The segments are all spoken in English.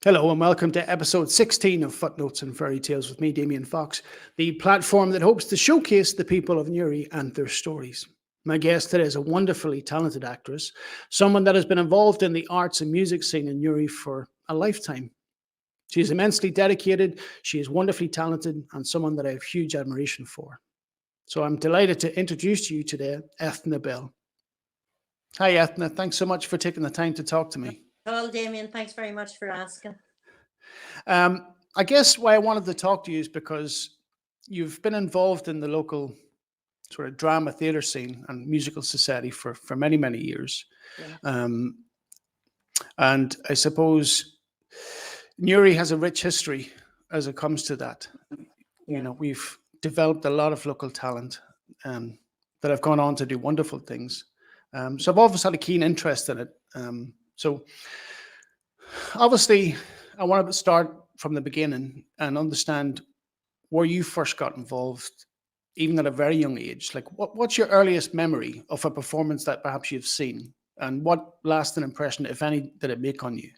Hello and welcome to episode 16 of Footnotes and Fairy Tales with me, Damien Fox, the platform that hopes to showcase the people of Newry and their stories. My guest today is a wonderfully talented actress, someone that has been involved in the arts and music scene in Newry for a lifetime. She is immensely dedicated, she is wonderfully talented, and someone that I have huge admiration for. So I'm delighted to introduce to you today Eithne Bell. Hi, Eithne. Thanks so much for taking the time to talk to me. Well, Damien, thanks very much for asking. I guess why I wanted to talk to you is because you've been involved in the local sort of drama theatre scene and musical society for many, many years. Yeah. And I suppose Newry has a rich history as it comes to that. Yeah. We've developed a lot of local talent that have gone on to do wonderful things. So I've always had a keen interest in it. So obviously, I want to start from the beginning and understand where you first got involved, even at a very young age. Like, what's your earliest memory of a performance that perhaps you've seen, and what lasting impression, if any, did it make on you?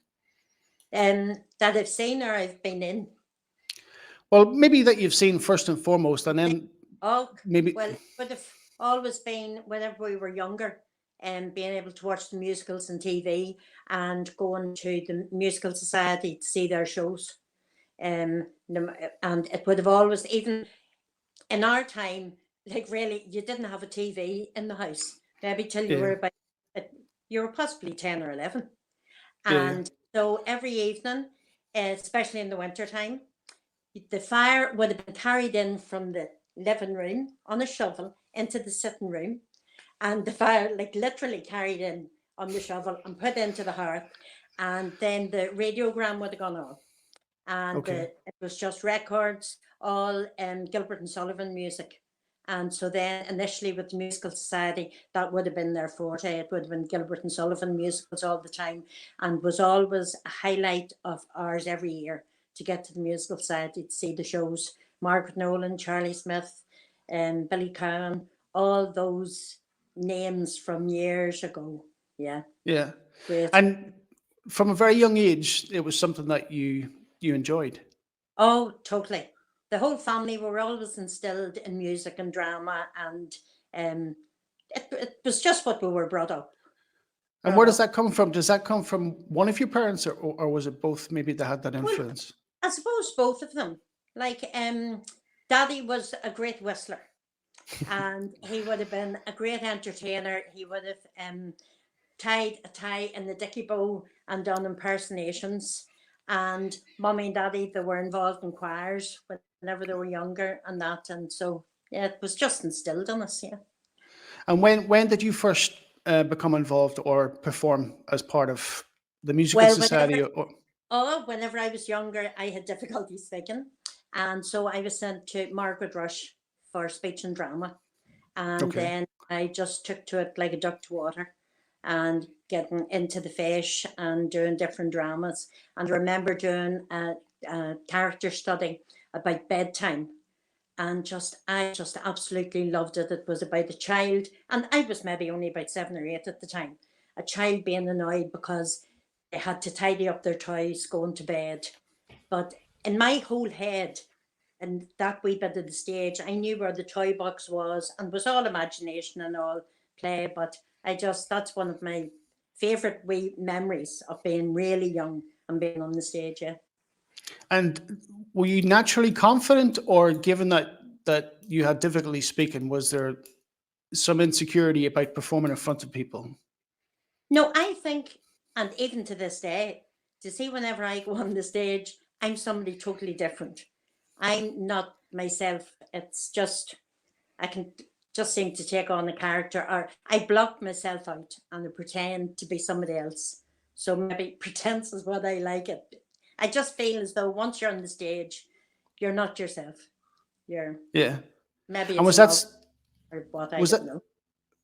That I've seen or I've been in. Well, maybe that you've seen first and foremost, and then Oh, maybe. well, it would have always been whenever we were younger, and being able to watch the musicals on TV and going to the musical society to see their shows. And it would have always, even in our time, like really, you didn't have a TV in the house, maybe till you Yeah, were about, uh, you were possibly 10 or 11. yeah, And so every evening, especially in the winter time, the fire would have been carried in from the living room on a shovel into the sitting room, and the fire, like literally carried in on the shovel and put into the hearth. And then the radiogram would have gone on, and okay, it was just records, all Gilbert and Sullivan music. And so then initially with the musical society, that would have been their forte. It would have been Gilbert and Sullivan musicals all the time, and was always a highlight of ours every year to get to the musical society to see the shows. Margaret Nolan, Charlie Smith, Billy Cowan, all those names from years ago. Yeah, yeah. great. And from a very young age, it was something that you enjoyed. Oh, totally. The whole family were always instilled in music and drama, and um, it was just what we were And brought where does up. that come from? Does that come from one of your parents, or was it both? Maybe they had that Well, influence. I suppose both of them. Like, Daddy was a great whistler, and he would have been a great entertainer. He would have tied a tie in the dicky bow and done impersonations. And Mummy and Daddy, they were involved in choirs whenever they were younger and that. And so, yeah, it was just instilled in us, yeah. And when did you first become involved or perform as part of the musical Well, society? Or, whenever I was younger, I had difficulty speaking. And so I was sent to Margaret Rush for speech and drama. And okay, then I just took to it like a duck to water, and getting into the fish and doing different dramas. And I remember doing a character study about bedtime, and I just absolutely loved it. It was about a child, and I was maybe only about 7 or 8 at the time, a child being annoyed because they had to tidy up their toys going to bed. But in my whole head, and that wee bit of the stage, I knew where the toy box was, and was all imagination and all play. But that's one of my favourite wee memories of being really young and being on the stage. Yeah. and were you naturally confident, or given that you had difficulty speaking, was there some insecurity about performing in front of people? No, I think, and even to this day, to see whenever I go on the stage, I'm somebody totally different. I'm not myself. It's just, I can just seem to take on a character, or I block myself out and I pretend to be somebody else. So maybe pretense is what I like it. I just feel as though once you're on the stage, you're not yourself. You're, Yeah, maybe and it's was that love or what, I was that don't know.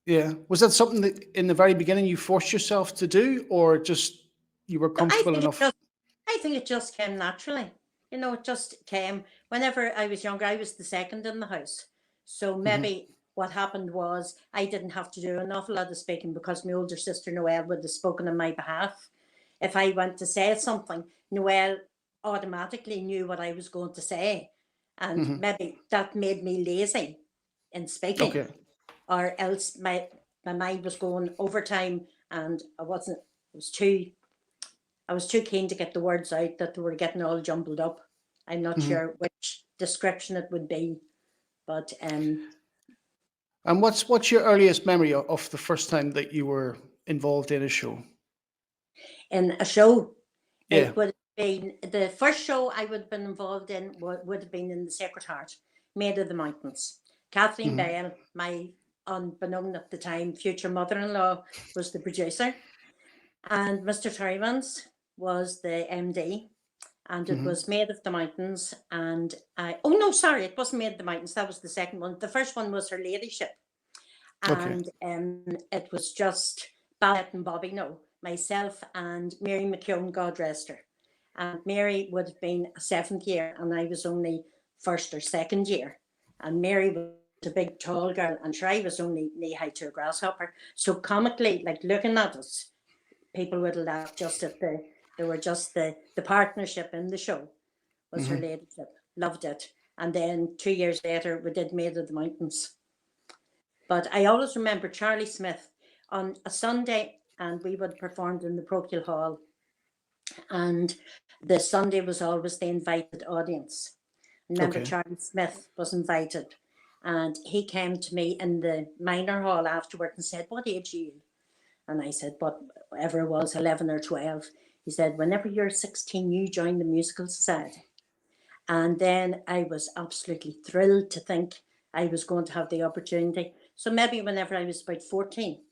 yeah, was that something that in the very beginning you forced yourself to do, or just you were No, comfortable enough? I think it just came naturally. It just came. Whenever I was younger, I was the second in the house. So Mhm. maybe what happened was I didn't have to do an awful lot of speaking because my older sister Noelle would have spoken on my behalf. if I went to say something, Noel automatically knew what I was going to say. And Hmm. maybe that made me lazy in speaking, Okay. or else my mind was going overtime, and I was too keen to get the words out that they were getting all jumbled up. I'm not Hmm. sure which description it would be, but And what's your earliest memory of the first time that you were involved in a show? in a show, Yeah. it would have been the first show I would have been involved in, would have been in the Sacred Heart, Maid of the Mountains. Kathleen Hmm. Bell, my unbeknown at the time future mother-in-law, was the producer, and Mr. Terrymans was the MD. And it Hmm. was Maid of the Mountains. And oh no, sorry, it wasn't Maid of the Mountains. That was the second one. The first one was Her Ladyship. Okay. And it was just Ballet and Bobby, no, myself and Mary McKeown, God rest her. And Mary would have been a seventh year, and I was only first or second year. And Mary was a big tall girl, and I was only knee high to a grasshopper. So comically, like looking at us, people would laugh just at they were just the partnership in the show was Her Hmm. Ladyship. Loved it. And then 2 years later, we did Maid of the Mountains. But I always remember Charlie Smith on a Sunday, and we would have performed in the Parochial Hall. And the Sunday was always the invited audience. Remember, Okay. Charlie Smith was invited, and he came to me in the minor hall afterward and said, "What age are you?" And I said, "Whatever it was, 11 or 12. He said, "Whenever you're 16, you join the musical society." And then I was absolutely thrilled to think I was going to have the opportunity. So maybe whenever I was about 14,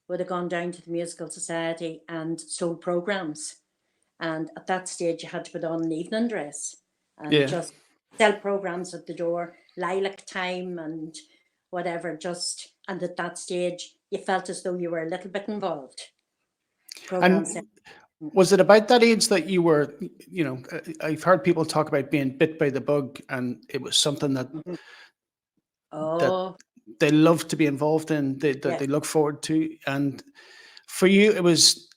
would have gone down to the musical society and sold programs. And at that stage, you had to put on an evening dress and Yeah. just sell programs at the door, lilac time and whatever. Just and at that stage, you felt as though you were a little bit involved. Programs. And was it about that age that you were, I've heard people talk about being bit by the bug, and it was something Mhm. that Oh, they love to be involved in, that yes. they look forward to. And for you, it was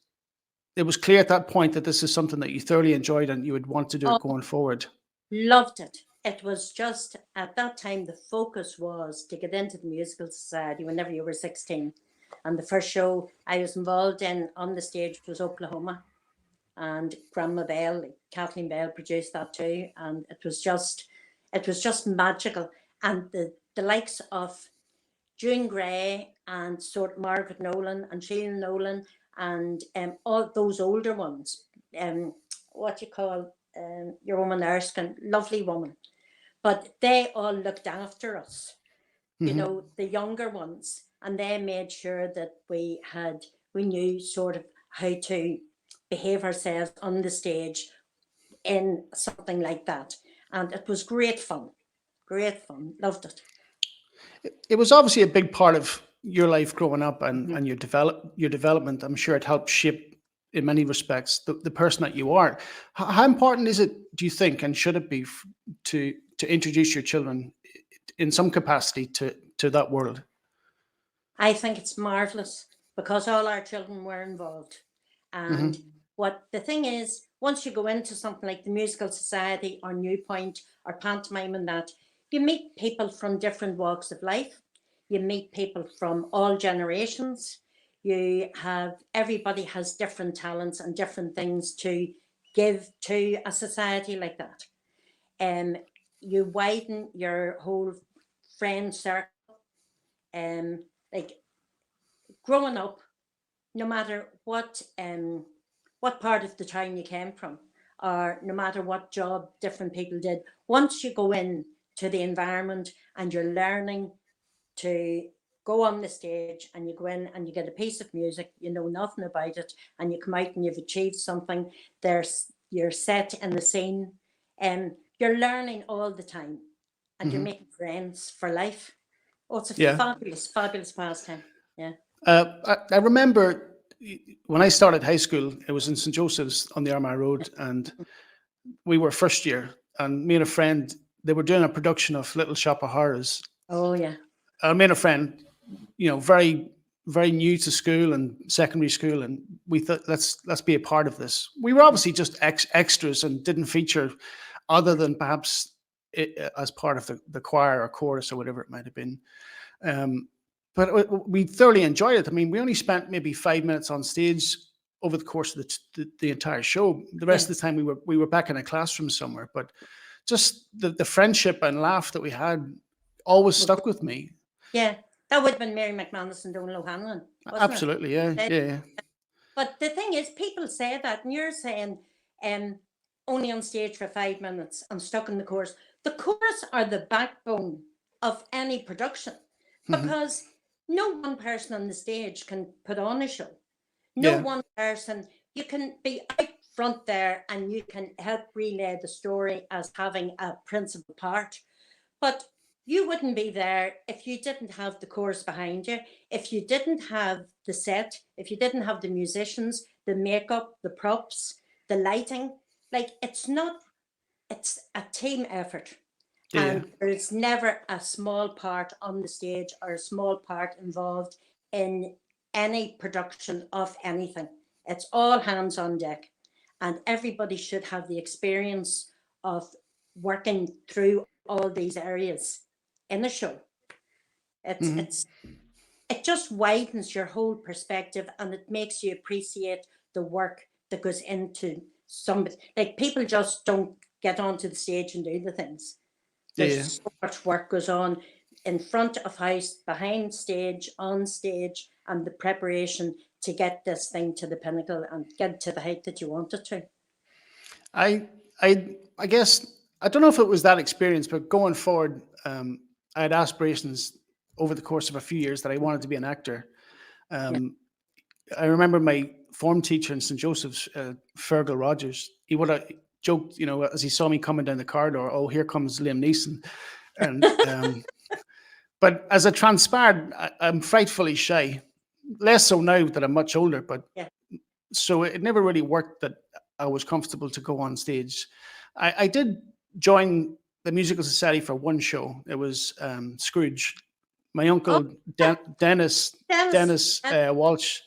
clear at that point that this is something that you thoroughly enjoyed and you would want to do it Oh, going forward. loved it. It was just at that time the focus was to get into the musical society whenever you were 16. And the first show I was involved in on the stage was Oklahoma. And Grandma Bell, Kathleen Bell produced that too. And it was just magical. And the likes of June Gray and sort of Margaret Nolan and Sheila Nolan and all those older ones. What you call your woman Erskine, lovely woman. But they all looked after us, Hmm. the younger ones, and they made sure that we knew sort of how to behave ourselves on the stage in something like that. And it was great fun. Great fun. Loved it. It was obviously a big part of your life growing up, and, Mhm. and your development. I'm sure it helped shape, in many respects, the person that you are. How important is it, do you think, and should it be, to introduce your children in some capacity to that world? I think it's marvellous because all our children were involved. And Hmm. what the thing is, once you go into something like the Musical Society or New Point or pantomime and that, you meet people from different walks of life. You meet people from all generations. Everybody has different talents and different things to give to a society like that. Um, you widen your whole friend circle. Like growing up, no matter what part of the town you came from, or no matter what job different people did, once you go in to the environment and you're learning to go on the stage and you go in and you get a piece of music, you know nothing about it, and you come out and you've achieved something, you're set in the scene, and you're learning all the time and you're Hmm. making friends for life. Oh, it's a Yeah. fabulous, fabulous pastime. Yeah. I remember when I started high school, it was in St. Joseph's on the Armagh Road, and we were first year, and me and a friend, they were doing a production of Little Shop of Horrors. Oh yeah. Me and a friend, very very new to school and secondary school, and we thought let's be a part of this. We were obviously just extras and didn't feature other than perhaps as part of the choir or chorus or whatever it might have been. Um, but we thoroughly enjoyed it. I mean, we only spent maybe 5 minutes on stage over the course of the entire show. The rest Yeah. of the time we were back in a classroom somewhere. But just the friendship and laugh that we had always stuck with me. Yeah. That would have been Mary McManus and Donal O'Hanlon, wasn't it? Absolutely, yeah, yeah. But the thing is, people say that, and you're saying um, only on stage for 5 minutes and stuck in the chorus. The chorus are the backbone of any production because no one person on the stage can put on a show. No Yeah. one person, you can be out front there and you can help relay the story as having a principal part. But you wouldn't be there if you didn't have the chorus behind you, if you didn't have the set, if you didn't have the musicians, the makeup, the props, the lighting. Like, it's a team effort. Yeah. And there's never a small part on the stage or a small part involved in any production of anything. It's all hands on deck. And everybody should have the experience of working through all these areas in a show. It just widens your whole perspective and it makes you appreciate the work that goes into somebody. Like, people just don't get onto the stage and do the things. There's so much work goes on in front of house, behind stage, on stage, and the preparation to get this thing to the pinnacle and get to the height that you want it to. I I guess I don't know if it was that experience, but going forward, I had aspirations over the course of a few years that I wanted to be an actor. I remember my form teacher in St. Joseph's, Fergal Rogers. He would have joked, as he saw me coming down the corridor, "Oh, here comes Liam Neeson," and but as it transpired, I'm frightfully shy. Less so now that I'm much older, but Yeah. so it never really worked that I was comfortable to go on stage. I did join the musical society for one show. It was Scrooge. My uncle Dennis Dennis. Walsh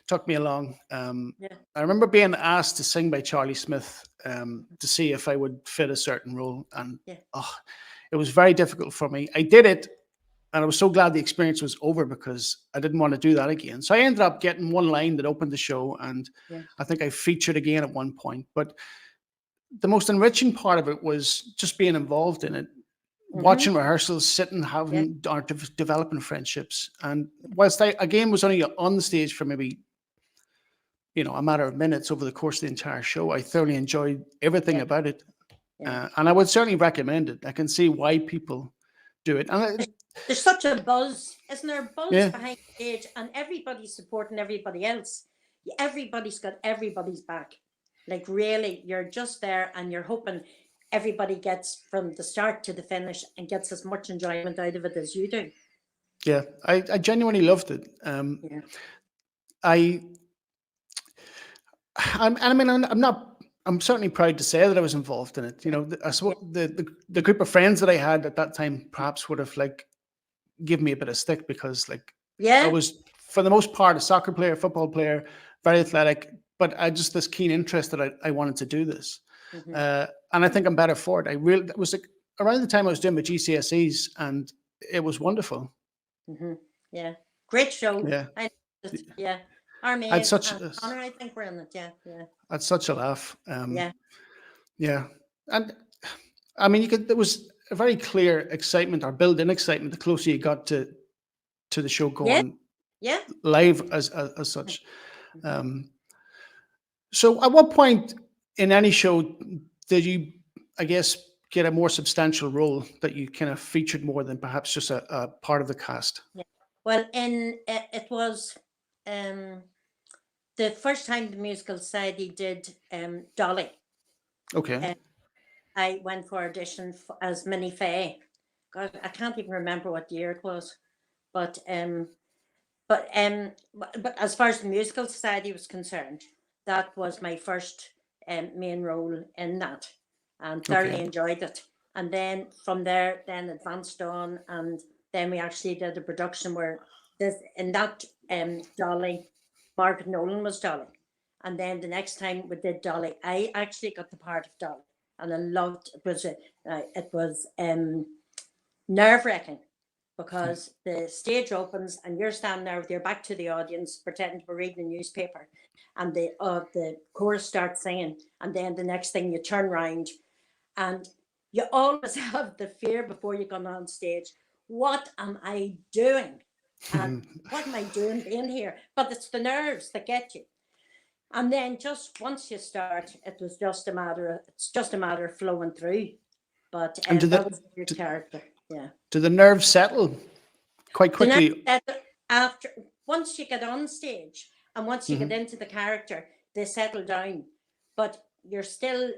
took me along. Yeah. I remember being asked to sing by Charlie Smith to see if I would fit a certain role, and it was very difficult for me. I did it, and I was so glad the experience was over because I didn't want to do that again. So I ended up getting one line that opened the show, and I think I featured again at one point. But the most enriching part of it was just being involved in it, watching rehearsals, sitting, having or developing friendships. And whilst I again was only on the stage for maybe a matter of minutes over the course of the entire show, I thoroughly enjoyed everything about it, and I would certainly recommend it. I can see why people do it, and There's such a buzz, isn't there? A buzz behind the stage, and everybody's supporting everybody else. Everybody's got everybody's back. Like, really, you're just there and you're hoping everybody gets from the start to the finish and gets as much enjoyment out of it as you do. Yeah, I genuinely loved it. I'm certainly proud to say that I was involved in it. I suppose the group of friends that I had at that time perhaps would have given me a bit of stick because I was, for the most part, a soccer player, football player, very athletic, but I just this keen interest that I wanted to do this. And I think I'm better for it. It was around the time I was doing my GCSEs, and it was wonderful. Yeah, great show. Yeah, Army and Honor, I think we're in it. Yeah. I had such a laugh. Yeah, and I mean, there was a very clear excitement or built-in excitement the closer you got to the show going live as such. So at what point in any show did you, I guess, get a more substantial role that you kind of featured more than perhaps just a part of the cast? Yeah. Well, it was the first time the Musical Society did Dolly. Okay. I went for audition as Minnie Fay. God, I can't even remember what year it was, but as far as the Musical Society was concerned, that was my first main role in that, and thoroughly enjoyed it. And then from there, then advanced on, and then we actually did a production where this in that Dolly, Margaret Nolan was Dolly. And then the next time we did Dolly, I actually got the part of Dolly, and I loved it was nerve-wracking because the stage opens and you're standing there with your back to the audience pretending to be reading a newspaper, and the chorus starts singing, and then the next thing you turn around and you always have the fear before you come on stage. What am I doing? And what am I doing being here? But it's the nerves that get you. And then just once you start, it's just a matter of flowing through. But And that was your do, character. Yeah. do the nerves settle quite The next quickly? after once you get on stage and once you get into the character, they settle down. But you're still,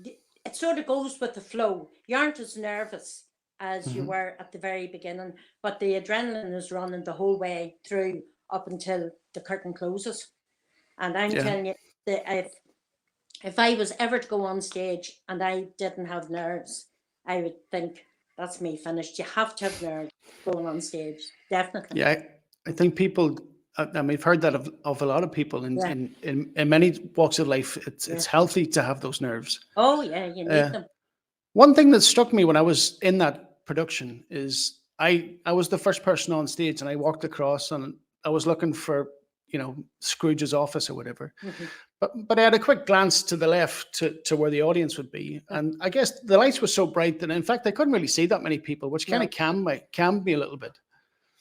it sort of goes with the flow. You aren't as nervous as you were at the very beginning, but the adrenaline is running the whole way through up until the curtain closes. And I'm Yeah. telling you that if I was ever to go on stage and I didn't have nerves, I would think that's me finished. You have to have nerves going on stage, definitely. Yeah, I think people, I mean, we've heard that of a lot of people Yeah. in many walks of life. It's healthy to have those nerves. Oh yeah, you need them. One thing that struck me when I was in that production is I was the first person on stage, and I walked across and I was looking for, Scrooge's office or whatever. But I had a quick glance to the left to where the audience would be, and I guess the lights were so bright that in fact I couldn't really see that many people, which kind of calmed me a little bit.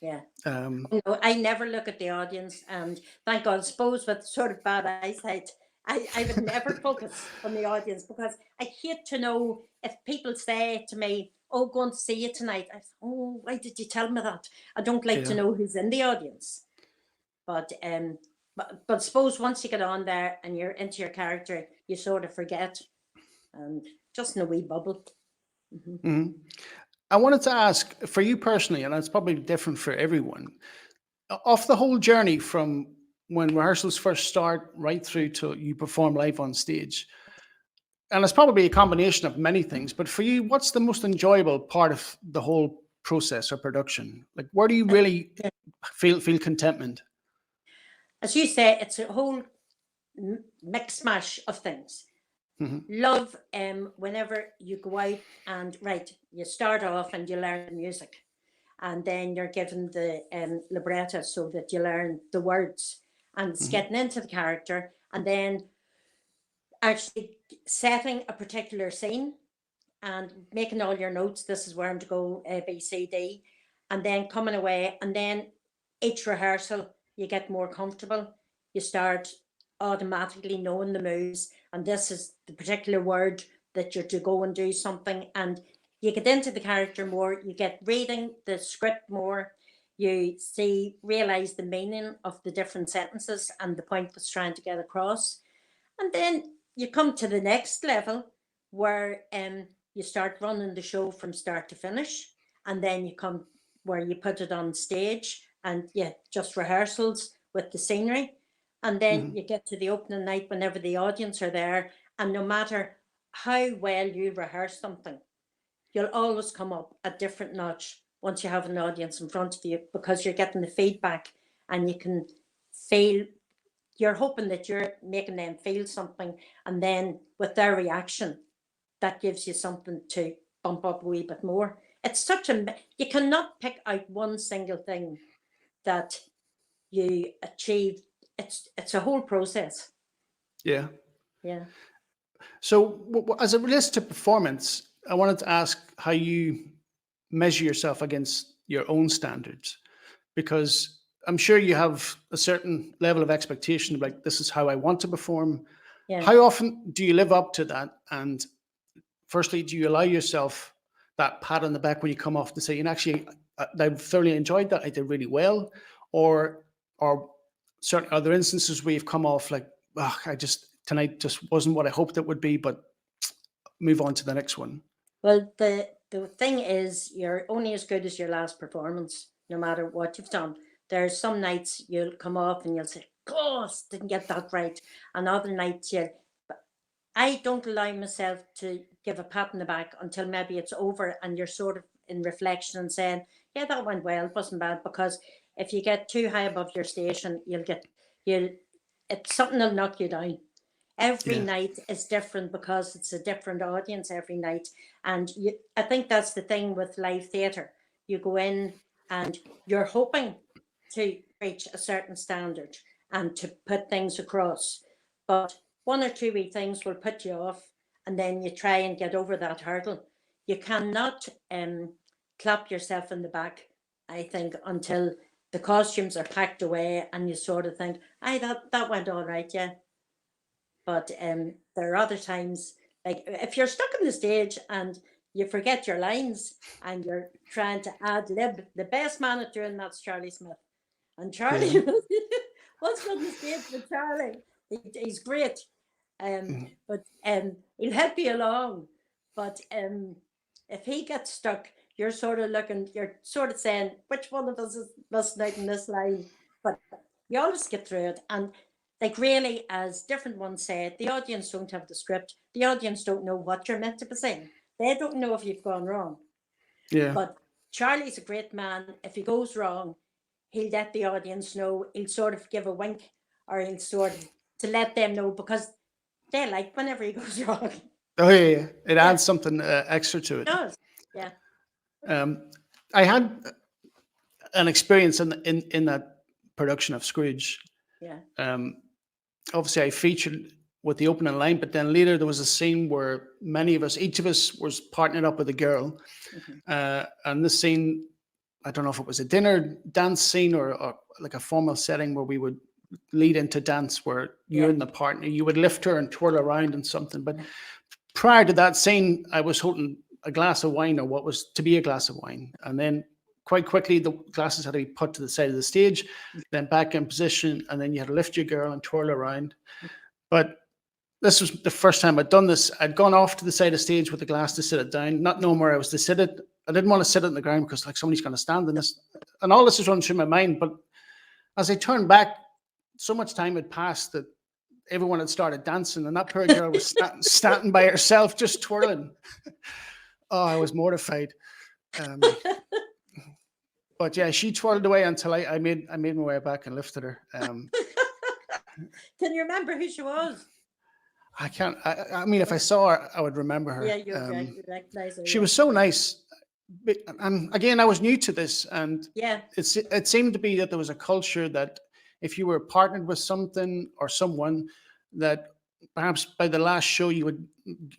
Yeah. Um, No, I never look at the audience, and thank God, I suppose with sort of bad eyesight, I would never focus on the audience because I hate to know if people say to me, "Oh, going to see you tonight." I say, "Oh, why did you tell me that?" I don't like to yeah. know who's in the audience. But but suppose once you get on there and you're into your character, you sort of forget and just in a wee bubble. Mhm. I wanted to ask for you personally, and it's probably different for everyone. Off the whole journey from when rehearsals first start right through to you perform live on stage, and it's probably a combination of many things, but for you, what's the most enjoyable part of the whole process or production? Like, where do you really feel contentment? As you say, it's a whole mix mash of things. Mhm. Love whenever you go out and right, you start off and you learn the music, and then you're given the libretto so that you learn the words, and it's Mhm. getting into the character, and then actually setting a particular scene and making all your notes. This is where I'm to go, A, B, C, D, and then coming away. And then each rehearsal, you get more comfortable. You start automatically knowing the moves, and this is the particular word that you're to go and do something. And you get into the character more, you get reading the script more, you see, realize the meaning of the different sentences and the point that's trying to get across. And then you come to the next level where you start running the show from start to finish. And then you come where you put it on stage and just rehearsals with the scenery. And then Mhm. you get to the opening night whenever the audience are there. And no matter how well you rehearse something, you'll always come up a different notch once you have an audience in front of you because you're getting the feedback and you can feel, you're hoping that you're making them feel something, and then with their reaction, that gives you something to bump up a wee bit more. It's such a, you cannot pick out one single thing that you achieve. It's a whole process. Yeah. Yeah. So, as it relates to performance, I wanted to ask how you measure yourself against your own standards, because I'm sure you have a certain level of expectation, like this is how I want to perform. Yeah. How often do you live up to that? And firstly, do you allow yourself that pat on the back when you come off to say, and actually, I thoroughly enjoyed that, I did really well, or certain other instances where you've come off like, oh, I just tonight just wasn't what I hoped it would be, but move on to the next one. Well, the thing is, you're only as good as your last performance, no matter what you've done. There's some nights you'll come off and you'll say, "Gosh, didn't get that right," and other nights you. I don't allow myself to give a pat on the back until maybe it's over and you're sort of in reflection and saying, Yeah, that went well. It wasn't bad because if you get too high above your station, you'll it's something will knock you down. Every Yeah. night is different because it's a different audience every night. And I think that's the thing with live theatre. You go in and you're hoping to reach a certain standard and to put things across. But one or two wee things will put you off, and then you try and get over that hurdle. You cannot clap yourself in the back, I think, until the costumes are packed away and you sort of think, aye, that went all right, yeah. But there are other times, like if you're stuck on the stage and you forget your lines and you're trying to ad lib, the best man at doing that's Charlie Smith. And Yeah. Charlie, what's on the stage with Charlie? He's great. Mhm. But he'll help you along. But if he gets stuck, you're sort of saying, which one of us is missing out in this line? But you always get through it. And like really, as different ones said, the audience don't have the script. The audience don't know what you're meant to be saying. They don't know if you've gone wrong. Yeah. But Charlie's a great man. If he goes wrong, he'll let the audience know. He'll sort of give a wink, or he'll sort of to let them know, because they like whenever he goes wrong. Oh yeah, yeah. It Yeah, adds something extra to it it. does. Yeah, I had an experience in that production of Scrooge. yeah, Obviously, I featured with the opening line, but then later there was a scene where many of us, each of us, was partnered up with a girl, and this scene, I don't know if it was a dinner dance scene or like a formal setting where we would lead into dance, where you yeah, and the partner, you would lift her and twirl around and something. But prior to that scene, I was holding a glass of wine, or what was to be a glass of wine. And then quite quickly, the glasses had to be put to the side of the stage, then back in position. And then you had to lift your girl and twirl around. But this was the first time I'd done this. I'd gone off to the side of the stage with the glass to sit it down, not knowing where I was to sit it. I didn't want to sit it on the ground because like somebody's going to stand in this. And all this is running through my mind. But as I turned back, so much time had passed that everyone had started dancing, and that poor girl was standing by herself, just twirling. Oh, I was mortified. But yeah, she twirled away until I made my way back and lifted her. Can you remember who she was? I can't. I mean, if I saw her, I would remember Yeah, her. you recognize her. She Yeah, was so nice. And again, I was new to this, and yeah, it seemed to be that there was a culture that if you were partnered with something or someone, that perhaps by the last show you would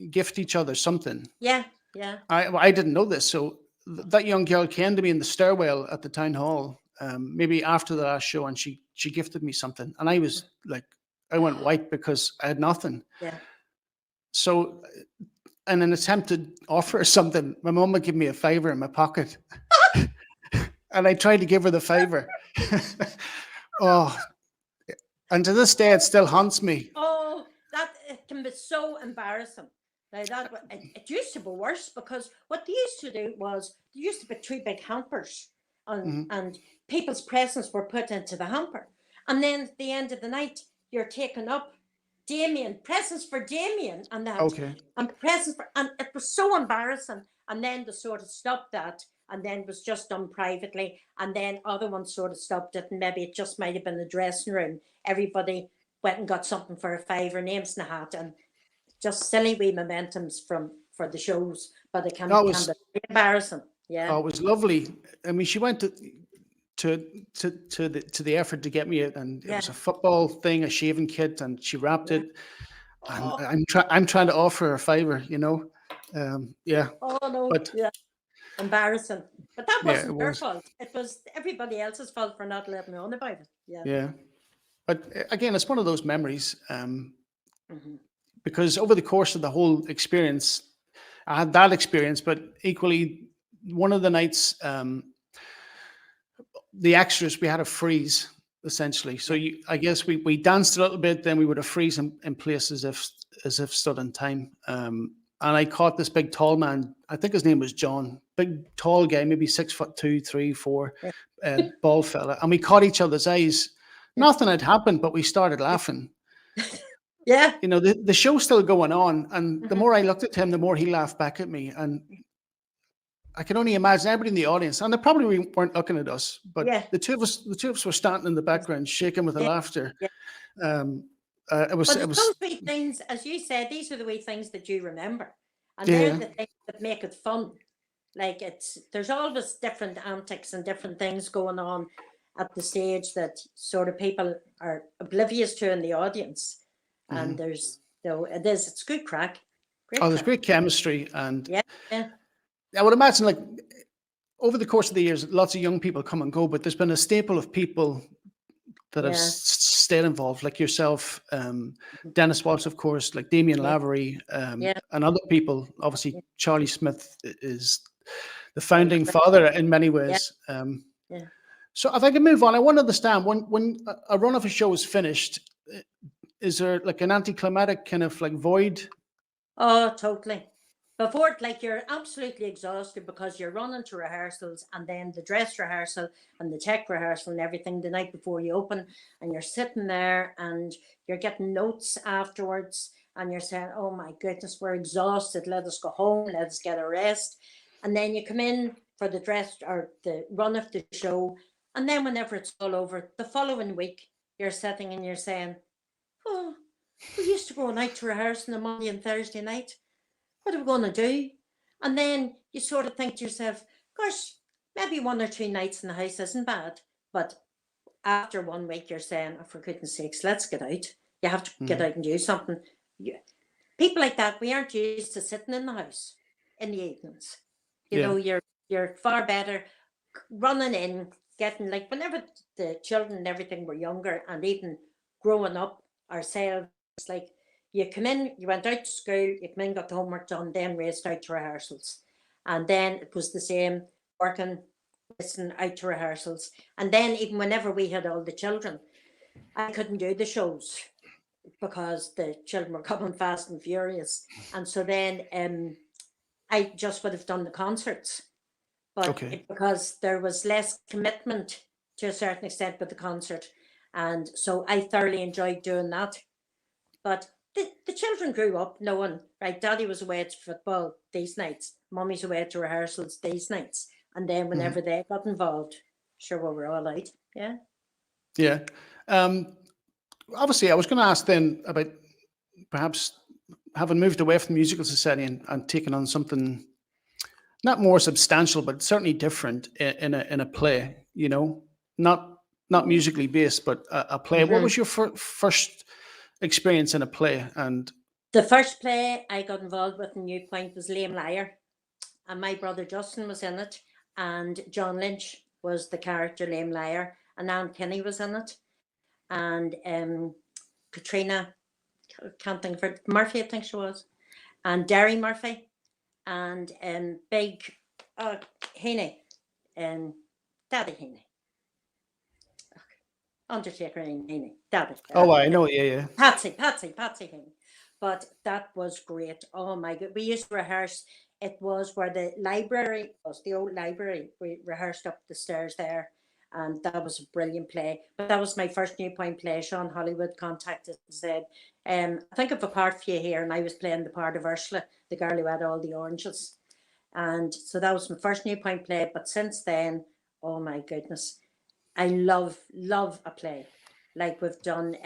gift each other something. yeah, yeah. I didn't know this, so that young girl came to me in the stairwell at the town hall, maybe after the last show, and she gifted me something, and I was like, I went white because I had nothing. Yeah. So, in an attempt to offer her something, my mum would give me a fiver in my pocket, and I tried to give her the fiver. Oh, and to this day, it still haunts me. Oh, that it can be so embarrassing. Now it used to be worse, because what they used to do was there used to be two big hampers, Mhm. and people's presents were put into the hamper, and then at the end of the night you're taking up Damien, presents for Damien, and that, Okay. and presents for, and it was so embarrassing. And then they sort of stopped that, and then it was just done privately, and then other ones sort of stopped it, and maybe it just might have been the dressing room. Everybody went and got something for a fiver, names in the hat, and just silly wee momentums from for the shows. But it That can was be very embarrassing. Yeah, Oh, it was lovely. I mean, she went to the effort to get me it, and it yeah, was a football thing, a shaving kit, and she wrapped yeah. it. And Oh, I'm trying to offer her a favor, yeah. oh no, But yeah, embarrassing. But that yeah, it wasn't their was, fault. It was everybody else's fault for not letting on about it. Yeah. yeah. But again, it's one of those memories, Hmm. because over the course of the whole experience, I had that experience, but equally, one of the nights, the extras, we had a freeze essentially. So Yeah. I guess we danced a little bit, then we would have freeze in place as if stood in time. And I caught this big tall man. I think his name was John. Big tall guy, maybe 6'2", 3, 4, Yeah. bald fella. And we caught each other's eyes. Nothing had happened, but we started laughing. Yeah. The show's still going on, and the Mhm. more I looked at him, the more he laughed back at me. And I can only imagine everybody in the audience, and they probably weren't looking at us, but Yeah, the two of us were standing in the background, shaking with the yeah, laughter. yeah. Um, But it it's those was, wee things, as you said, these are the wee things that you remember, and they're yeah, the things that make it fun. Like there's always different antics and different things going on at the stage that sort of people are oblivious to in the audience. And mhm. it's good crack, Oh, great there's crack. great chemistry, and Yeah, yeah, I would imagine, like, over the course of the years, lots of young people come and go, but there's been a staple of people that have yeah, stayed involved, like yourself, mhm, Dennis Watts, of course, like Damien yeah, Lavery, yeah, and other people. yeah. Obviously, Charlie Smith is the Oh, founding father in many yeah, ways. yeah. So, if I can move on, I want to understand when a run of a show is finished, is there like an anticlimactic kind of like void? Oh, totally. Before it, like you're absolutely exhausted because you're running to rehearsals and then the dress rehearsal and the tech rehearsal and everything the night before you open, and you're sitting there and you're getting notes afterwards and you're saying, oh my goodness, we're exhausted. Let us go home. Let us get a rest. And then you come in for the dress or the run of the show. And then whenever it's all over, the following week, you're sitting and you're saying, oh, we used to go out to rehearse on a Monday and Thursday night. What are we going to do? And then you sort of think to yourself, gosh, maybe 1 or 2 nights in the house isn't bad. But after 1 week, you're saying, oh, for goodness sakes, let's get out. You have to get Mhm. out and do something. You, people like that, we aren't used to sitting in the house in the evenings. You Yeah. know, you're far better running in, getting like whenever the children and everything were younger, and even growing up ourselves, like you come in, you went out to school, you come in, got the homework done, then raced out to rehearsals. And then it was the same, working, racing out to rehearsals. And then even whenever we had all the children, I couldn't do the shows because the children were coming fast and furious. And so then I just would have done the concerts, but Okay. because there was less commitment to a certain extent with the concert. And so I thoroughly enjoyed doing that. But the children grew up knowing, right, daddy was away at football these nights, mummy's away to rehearsals these nights. And then Mhm. whenever they got involved, sure, we were all out. Yeah. Yeah. Um, Obviously, I was going to ask then about perhaps having moved away from the musical society and taken on something not more substantial, but certainly different in a play. You know, not not musically based, but a play. What Mm-hmm. was your first experience in a play? And The first play I got involved with in New Point was Lame Liar, and my brother Justin was in it, and John Lynch was the character Lame Liar, and Anne Kinney was in it, and Katrina, can't think of her, Murphy, I think she was, and Derry Murphy, and Big Heaney, and Daddy Heaney, Undertaker Heaney, Daddy, oh, I know, yeah, yeah. Patsy Heaney. But that was great. Oh my god, we used to rehearse. It was where the library was, the old library. We rehearsed up the stairs there, and that was a brilliant play. But that was my first New Point play. Sean Hollywood contacted and said, I think of a part for you here, and I was playing the part of Ursula, the girl who had all the oranges. And so that was my first New Point play. But since then, oh my goodness, I love a play. Like we've done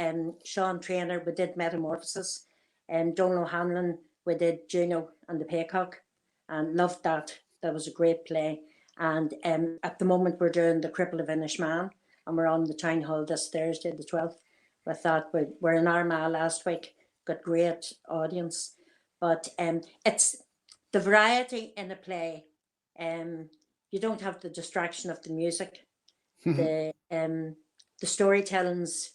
Sean Trainer, we did Metamorphosis, and Donal O'Hanlon, we did Juno and the Paycock, and loved that. That was a great play. And at the moment we're doing The Cripple of Inishmaan, and we're on the town hall this Thursday, the 12th. With that, we're in Armagh last week, got great audience. But it's the variety in a play. Um, you don't have the distraction of the music, Mhm. the storytelling's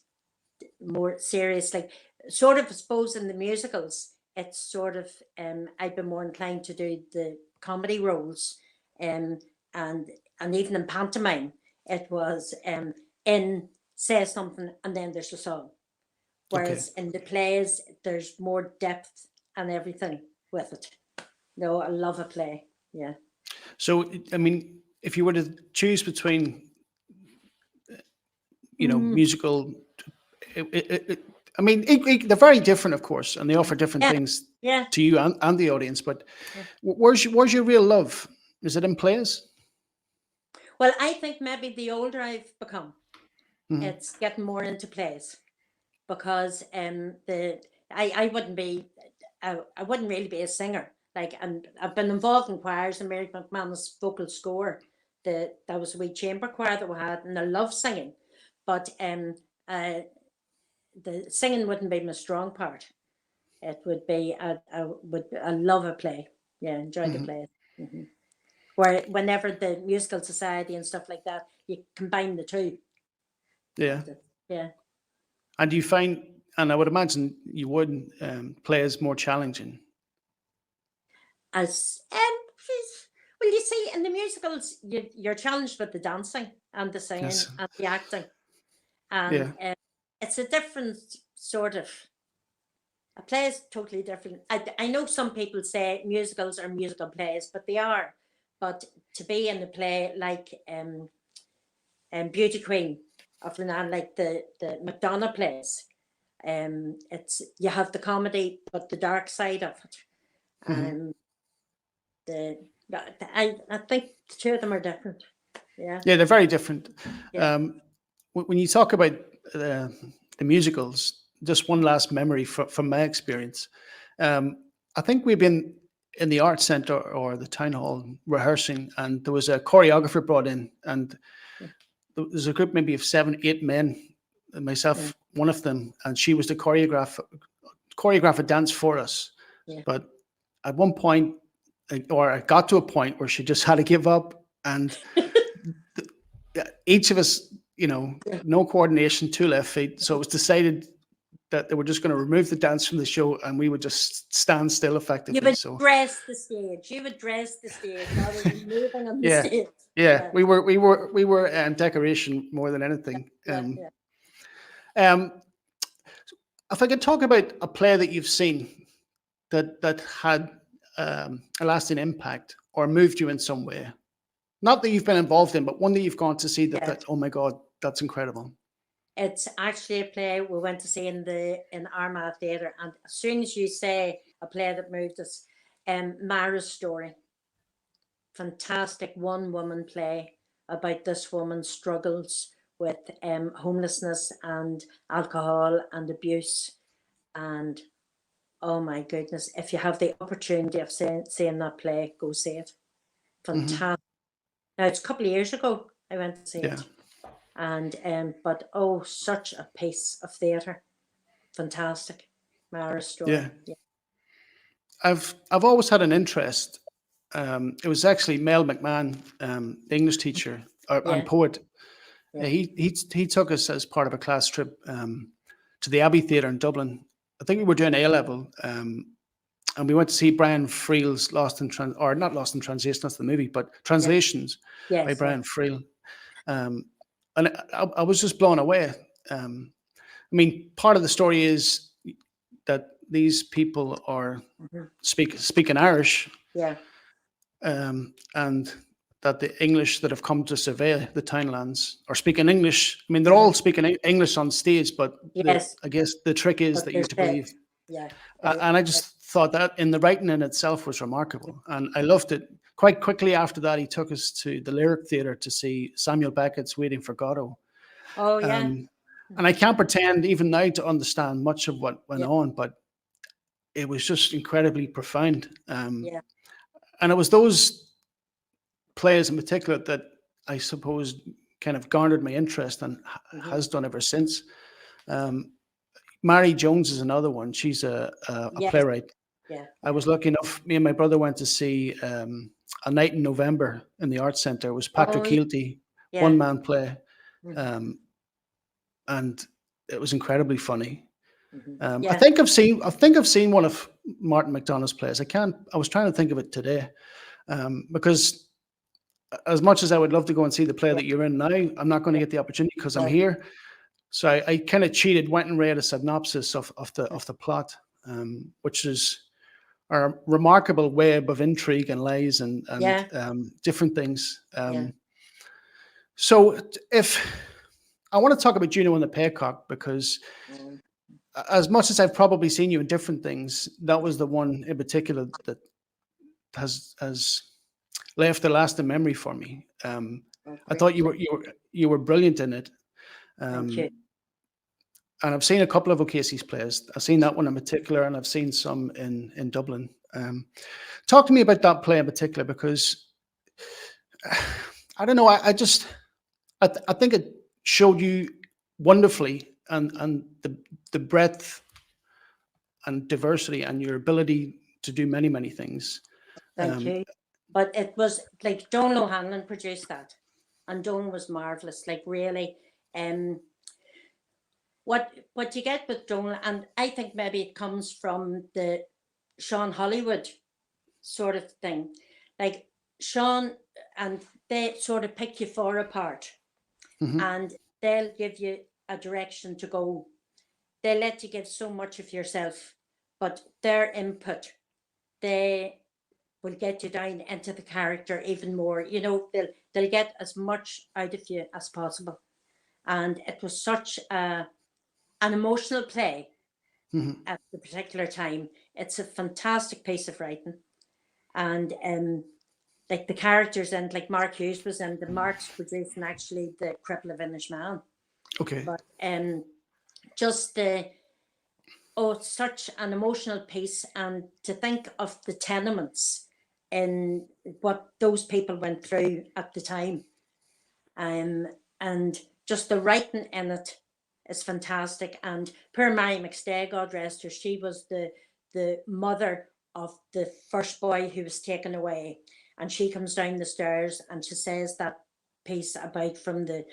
more serious, like sort of I suppose in the musicals, it's sort of I'd be more inclined to do the comedy roles, um and even in pantomime it was in say something and then there's a song. Okay. Whereas in the plays there's more depth and everything with it. No, I love a play. Yeah. So, I mean, if you were to choose between, Mm, musical, I mean, they're very different, of course, and they offer different yeah, things yeah, to you and the audience. But yeah. where's your real love? Is it in plays? Well, I think maybe the older I've become, Mhm. it's getting more into plays because I wouldn't be I wouldn't really be a singer. Like, and I've been involved in choirs and Mary McManus vocal score. That was a wee chamber choir that we had, and I love singing, but uh, the singing wouldn't be my strong part. It would be I love a play. Yeah, enjoy the Mhm. play. Hmm. Where whenever the musical society and stuff like that, you combine the two. Yeah. Yeah. And do you find, and I would imagine you would, play as more challenging. As well, you see, in the musicals, you're challenged with the dancing and the singing Yes. and the acting, and Yeah. it's a different sort of. A play is totally different. I know some people say musicals are musical plays, but they are. But to be in a play like Beauty Queen of Renan, like the McDonough plays, it's you have the comedy, but the dark side of it. Mhm. Um, the I think the two of them are different. Yeah, Yeah, they're very different. yeah, When you talk about the musicals, just one last memory from my experience. Um, I think we've been in the art center or the town hall rehearsing, and there was a choreographer brought in, and yeah, there's a group maybe of 7, 8 men, and yeah, myself, one of them, and she was the choreograph a dance for us. yeah. But at one point, or it got to a point where she just had to give up, and each of us, Yeah. no coordination, 2 left feet. So it was decided that they were just going to remove the dance from the show, and we would just stand still You effectively. would So dress the stage. You would dress the stage rather than moving on the yeah, stage. yeah, Yeah, we were decoration more than anything. yeah, yeah. Um, if I could talk about a play that you've seen that had a lasting impact or moved you in some way, not that you've been involved in, but one that you've gone to see that Yeah. oh my god, that's incredible. It's actually a play we went to see in Armagh Theatre, and as soon as you say a play that moved us, Mara's Story, fantastic one woman play about this woman's struggles with homelessness and alcohol and abuse, and oh my goodness, if you have the opportunity of seeing that play, go see it. Hmm. Fantastic. Now it's a couple of years ago I went to see Yeah, it, and but oh, such a piece of theatre, fantastic. Mara's yeah. Story. Yeah, I've always had an interest. It was actually Mel McMahon, the English teacher and yeah, poet. yeah, He took us as part of a class trip to the Abbey Theatre in Dublin. I think we were doing A level, and we went to see Brian Friel's or not Lost in Translation. That's the movie, but yeah. Translations by Yes, yeah. Brian Friel. Um, and I was just blown away. I mean, part of the story is that these people are Mhm. speaking Irish, Yeah, and that the English that have come to survey the townlands are speaking English. I mean, they're all mhm. speaking English on stage, but Yes, I guess the trick is but that you there's have to that. believe. Yeah, And I just thought that in the writing in itself was remarkable, and I loved it. Quite quickly after that, he took us to the Lyric Theatre to see Samuel Beckett's Waiting for Godot. oh yeah, Um, and I mhm. can't pretend even now to understand much of what went Yeah, on, but it was just incredibly profound. yeah, And it was those plays in particular that I suppose kind of garnered my interest and mhm. has done ever since. Um, Mary Jones is another one. She's a Yes, playwright. yeah, I yeah. was lucky enough. Me and my brother went to see A Night in November in the Arts Centre. It was Patrick Oh yeah, Keelty, one yeah, man play, mhm, um, and it was incredibly funny. mhm. I Yeah, think I've seen one of Martin McDonagh's plays. I can't. I was trying to think of it today because as much as I would love to go and see the play yeah, that you're in now, I'm not going to yeah, get the opportunity because I'm yeah, here. So I kind of cheated, went and read a synopsis yeah, of the plot, which is a remarkable web of intrigue and lies and yeah, different things. yeah, So if I want to talk about Juno and the Paycock because mm, as much as I've probably seen you in different things, that was the one in particular that has left a lasting memory for me. Oh, I thought great. you were brilliant in it. Thank you. Um, and I've seen a couple of O'Casey's plays. I've seen that one in particular, and I've seen some in Dublin. Talk to me about that play in particular, because I don't know. I think it showed you wonderfully, and the breadth and diversity and your ability to do many things. Thank Um, you. But it was like Don O'Hanlon produced that, and Don was marvelous. Like really, um, what you get with Don, and I think maybe it comes from the Sean Hollywood sort of thing. Like Sean, and they sort of pick you four apart, mhm, and they'll give you a direction to go. They let you give so much of yourself, but their input, they will get you down into the character even more. You know, they'll get as much out of you as possible. And it was such an emotional play mhm. at the particular time. It's a fantastic piece of writing. And like the characters, and like Mark Hughes was in, the Mark's producing actually the Cripple of Inishmaan. Okay. But just the, oh, it's such an emotional piece. And to think of the tenements in what those people went through at the time, and just the writing in it is fantastic. And poor Mary McStay, God rest her, she was the mother of the first boy who was taken away, and she comes down the stairs and she says that piece about the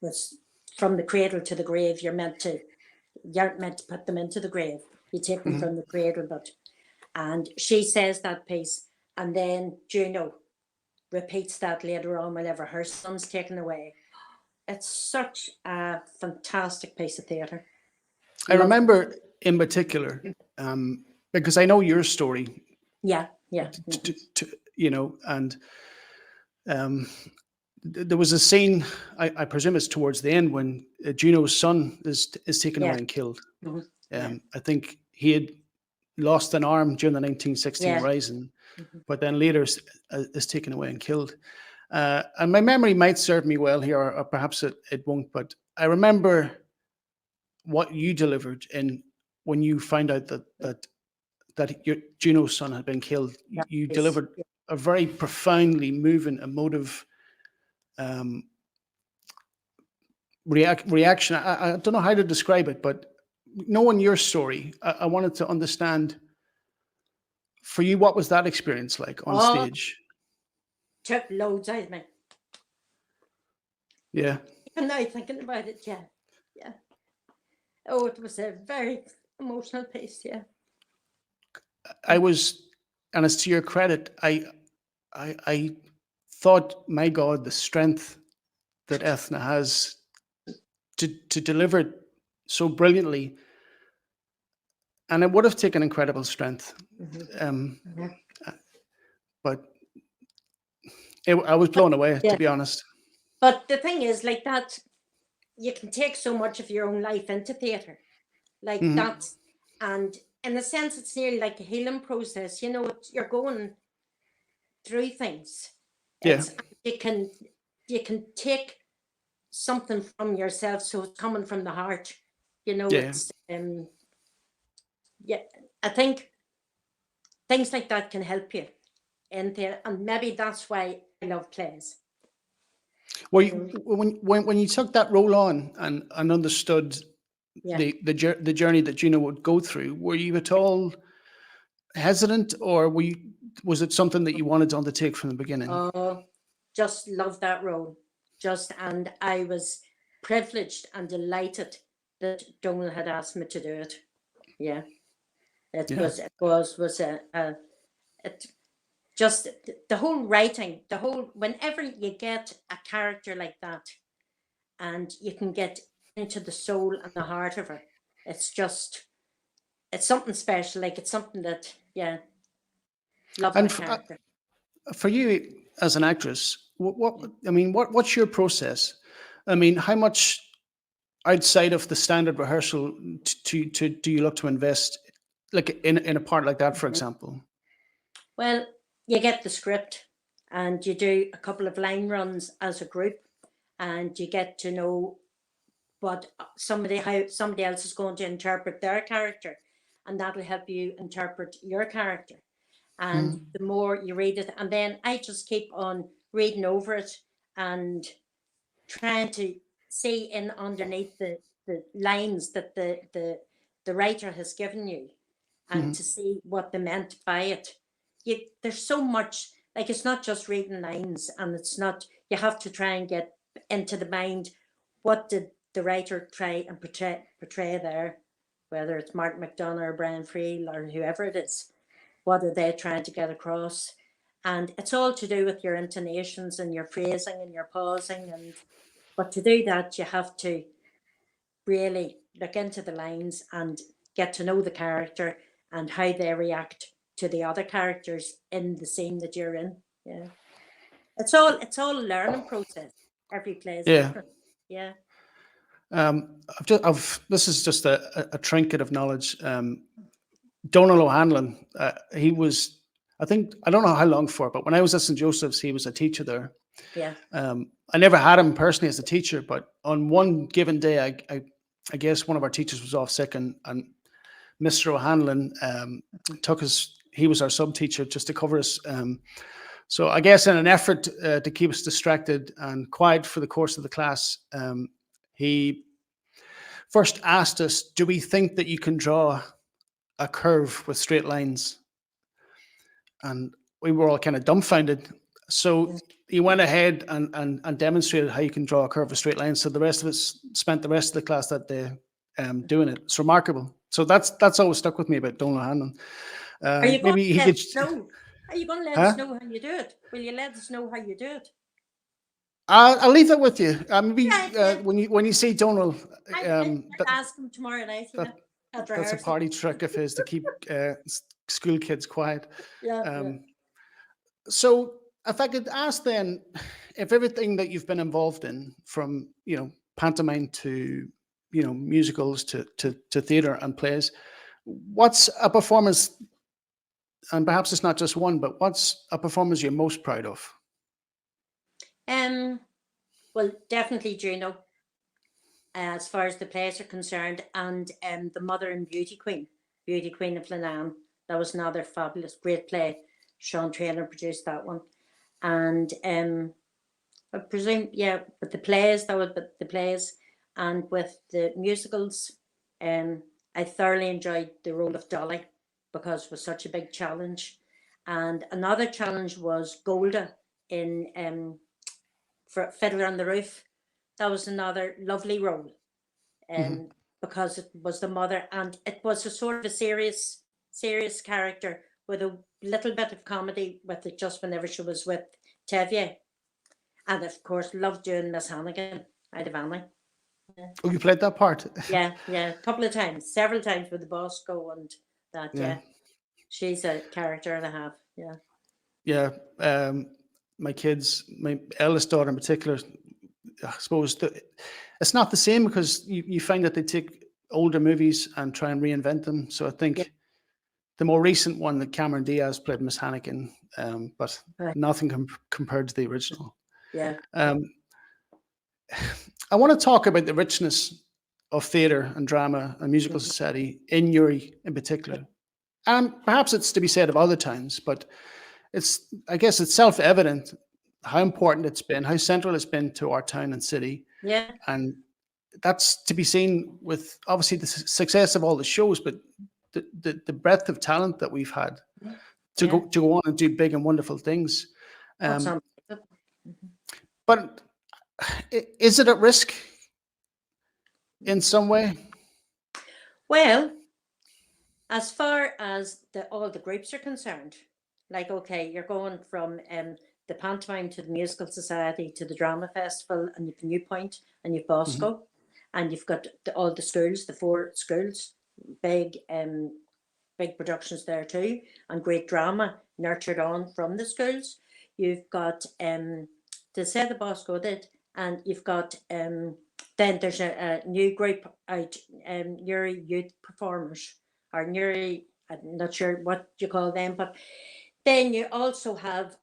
was from the cradle to the grave. You aren't meant to put them into the grave. You take them Mhm. from the cradle, but, and she says that piece, and then Juno repeats that later on whenever her son's taken away. It's such a fantastic piece of theatre. I Love it. remember in particular, because I know your story, Yeah, yeah. you know, and um, there was a scene. I presume it's towards the end when Juno's son is taken Yeah. away and killed. Mhm. Yeah. I think he had lost an arm during the 1916 Yeah. Rising, Mhm. but then later is taken away and killed. And my memory might serve me well here, or perhaps it won't. But I remember what you delivered in when you find out that your Juno's son had been killed. That You piece. delivered Yeah. a very profoundly moving, emotive um, reaction. I don't know how to describe it, but knowing your story, I wanted to understand for you, what was that experience like on Oh, stage? took loads out of me. Yeah, Even now thinking about it, yeah. Yeah. Oh, it was a very emotional piece, yeah. I was, and it's to your credit, I thought, my God, the strength that Ethna has to deliver it so brilliantly, and it would have taken incredible strength. Mhm. Um, Yeah. but I was blown away, to Yeah. be honest. But the thing is, like that, you can take so much of your own life into theatre. Like Hmm. that, and in a sense, it's nearly like a healing process. You know, you're going through things. Yeah, It's, you can take something from yourself, so it's coming from the heart. You know, yeah. it's yeah. I think things like that can help you in there, and maybe that's why I love plays. Well, You know, when you took that role on and understood yeah. the journey that Gina would go through, were you at all hesitant, or was it something that you wanted to undertake from the beginning? Oh, just love that role. Just, and I was privileged and delighted that Donald had asked me to do it. Yeah, Yeah. was it just the whole writing, the whole, whenever you get a character like that and you can get into the soul and the heart of her, it's just, it's something special. Like it's something that, yeah, love And that character. for you as an actress, I mean, what's your process? I mean, how much outside of the standard rehearsal to do you look to invest, like in a part like that, for Mhm. example? Well, you get the script, and you do a couple of line runs as a group, and you get to know what how somebody else is going to interpret their character, and that'll help you interpret your character. And Mhm. the more you read it, and then I just keep on reading over it and trying to see in underneath the lines that the writer has given you, and to Mhm. see what they meant by it. There's so much, like, it's not just reading lines, and it's not, you have to try and get into the mind, what did the writer try and portray there, whether it's Martin McDonagh or Brian Friel or whoever it is. What are they trying to get across? And it's all to do with your intonations and your phrasing and your pausing. And but to do that, you have to really look into the lines and get to know the character and how they react to the other characters in the scene that you're in. Yeah, it's all a learning process. Every play is Yeah. different. Yeah, This is just a trinket of knowledge. Donal O'Hanlon, he was, I think, I don't know how long for, but when I was at St. Joseph's, he was a teacher there. yeah, I never had him personally as a teacher, but on one given day, I guess one of our teachers was off sick, and Mr. O'Hanlon took us. He was our sub teacher just to cover us. So I guess in an effort to keep us distracted and quiet for the course of the class, he first asked us, "Do we think that you can draw a curve with straight lines?" And we were all kind of dumbfounded. So he went ahead and demonstrated how you can draw a curve with straight lines. So the rest of us spent the rest of the class that day doing it. It's remarkable. So that's always stuck with me about Donal Hanlon. Are you going Maybe to he let could, us know? Are you going to let us huh? know how you do it? Will you let us know how you do it? I'll leave that with you. Maybe Right, yeah. when you see Donal, I that ask him tomorrow night. that Yeah, at that's a rehearsal. party trick of his to keep school kids quiet. Yeah, yeah. Um, So, if I could ask then, if everything that you've been involved in, from pantomime to musicals to theatre and plays, what's a performance, and perhaps it's not just one, but what's a performance you're most proud of? Um. Well, definitely Juno, as far as the plays are concerned, and the Mother and Beauty Queen of Lanam. That was another fabulous, great play. Sean Traylor produced that one, and I presume, yeah, but the plays, that was the plays, and with the musicals, um, I thoroughly enjoyed the role of Dolly because it was such a big challenge. And another challenge was Golda in for Fiddler on the Roof. That was another lovely role, Mhm. because it was the mother, and it was a sort of a serious character with a little bit of comedy with it just whenever she was with Tevye. And of course, loved doing Miss Hannigan out of Annie. Oh, you played that part. Yeah, yeah, a couple of times, several times with the Bosco and that. Yeah, Yeah, she's a character and a half. Yeah, yeah. My kids, my eldest daughter in particular, I suppose it's not the same because you find that they take older movies and try and reinvent them. So I yeah, think the more recent one that Cameron Diaz played Miss Hannigan, but right, nothing compared to the original. yeah, Um, I want to talk about the richness of theatre and drama and musical mhm, society in Uri in yeah, particular. And perhaps it's to be said of other towns, but I guess it's self-evident how important it's been, how central it's been to our town and city. yeah, And that's to be seen with obviously the success of all the shows, but the breadth of talent that we've had yeah, to yeah. go on and do big and wonderful things. That's Um, unbelievable. Mhm. but is it at risk in some way? Well, as far as all the groups are concerned, like, okay, you're going from the pantomime to the musical society to the drama festival, and you've New Point and you've Mhm, Bosco, and you've got all the schools, the four schools, big big productions there too, and great drama nurtured on from the schools. You've got to say the Bosco did, and you've got then there's a new group out, Newry Youth Performers, or Newry, I'm not sure what you call them, but then you also have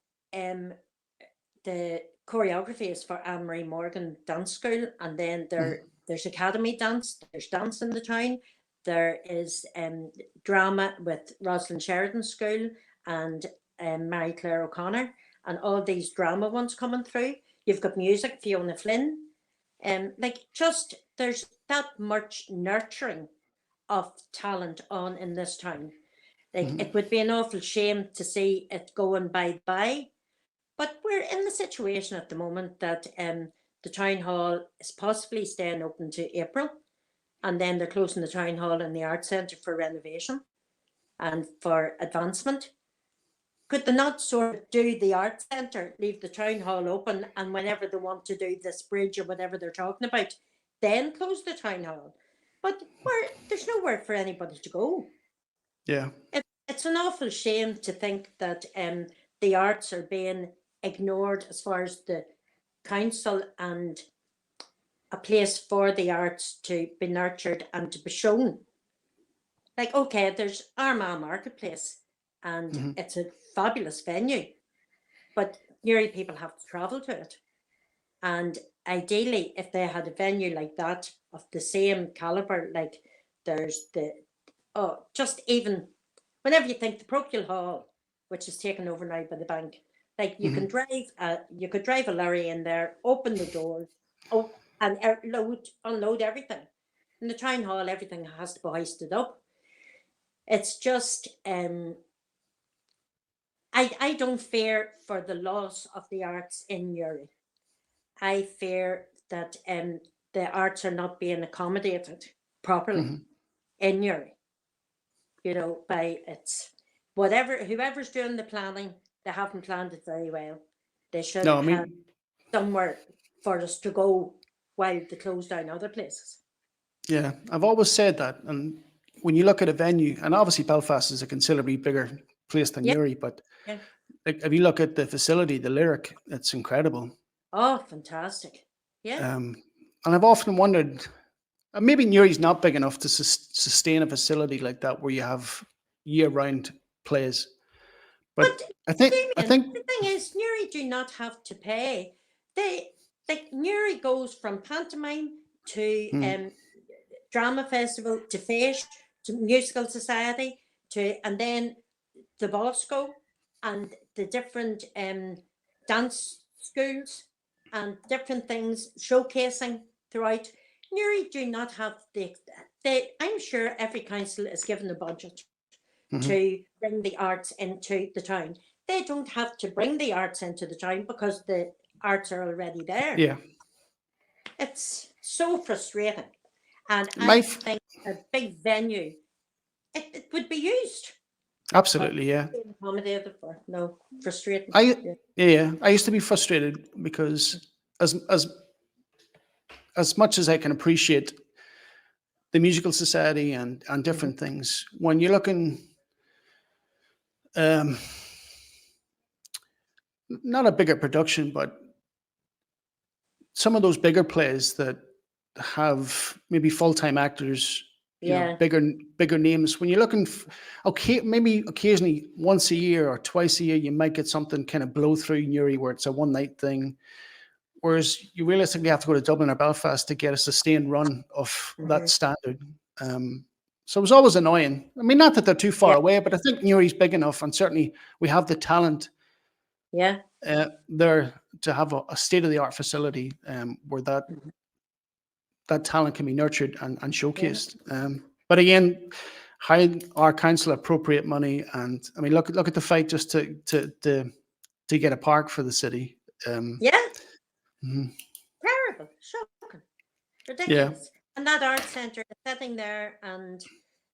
the choreography is for Anne Marie Morgan Dance School, and then there's academy dance, there's dance in the town, there is drama with Rosalind Sheridan School and Mary Claire O'Connor, and all these drama ones coming through. You've got music, Fiona Flynn, like just there's that much nurturing of talent on in this town. Like Mhm. it would be an awful shame to see it going by. But we're in the situation at the moment that the town hall is possibly staying open to April, and then they're closing the town hall and the art centre for renovation and for advancement. Could they not sort of do the art centre, leave the town hall open, and whenever they want to do this bridge or whatever they're talking about, then close the town hall? But there's nowhere for anybody to go. Yeah. It's an awful shame to think that the arts are being ignored as far as the council and a place for the arts to be nurtured and to be shown. Like, okay, there's Armagh Marketplace and Mhm. it's a fabulous venue, but Newry people have to travel to it. And ideally, if they had a venue like that of the same caliber, like there's just even whenever you think the Procul Hall, which is taken over now by the bank, like Mhm. you could drive a lorry in there, open the doors, oh, and unload everything. In the town hall, everything has to be hoisted up. It's just, I don't fear for the loss of the arts in Newry. I fear that the arts are not being accommodated properly Mhm. in Newry. By it's whatever whoever's doing the planning, they haven't planned it very well. They should No, I have mean, somewhere for us to go while they close down other places. yeah, I've always said that. And when you look at a venue, and obviously Belfast is a considerably bigger place than Yeah, Newry, but yeah. like if you look at the facility, the lyric, it's incredible. Oh, fantastic. Yeah. Um, and I've often wondered, maybe Newry's not big enough to sustain a facility like that where you have year-round plays. But But I think, I Damien, think, the thing is, Newry do not have to pay. They like Newry goes from pantomime to mm, drama festival to fish to musical society to and then the Bosco and the different dance schools and different things showcasing throughout. Newry do not have I'm sure every council is given a budget mhm, to bring the arts into the town. They don't have to bring the arts into the town because the arts are already there. yeah, It's so frustrating. And my, I think a big venue, it would be used, but absolutely, yeah. being accommodated for. No, frustrating. I, Yeah. yeah, I used to be frustrated because as much as I can appreciate the musical society and Mhm. different things, when you're looking, um, not a bigger production, but some of those bigger plays that have maybe full-time actors, Yeah. bigger names. When you're looking, okay, maybe occasionally once a year or twice a year, you might get something kind of blow through Newry where it's a one night thing. Whereas you realistically have to go to Dublin or Belfast to get a sustained run of that Hmm. standard. Um, so it was always annoying. I mean, not that they're too far Yeah. away, but I think Newry's big enough, and certainly we have the talent Yeah. there to have a state of the art facility where Mhm. that talent can be nurtured and Yeah. showcased. But again, how our council appropriate money, and I mean, look at the fight just to get a park for the city. Um, Yeah. mhm. Terrible. Shocking. Yeah. Ridiculous. And that art centre is sitting there, and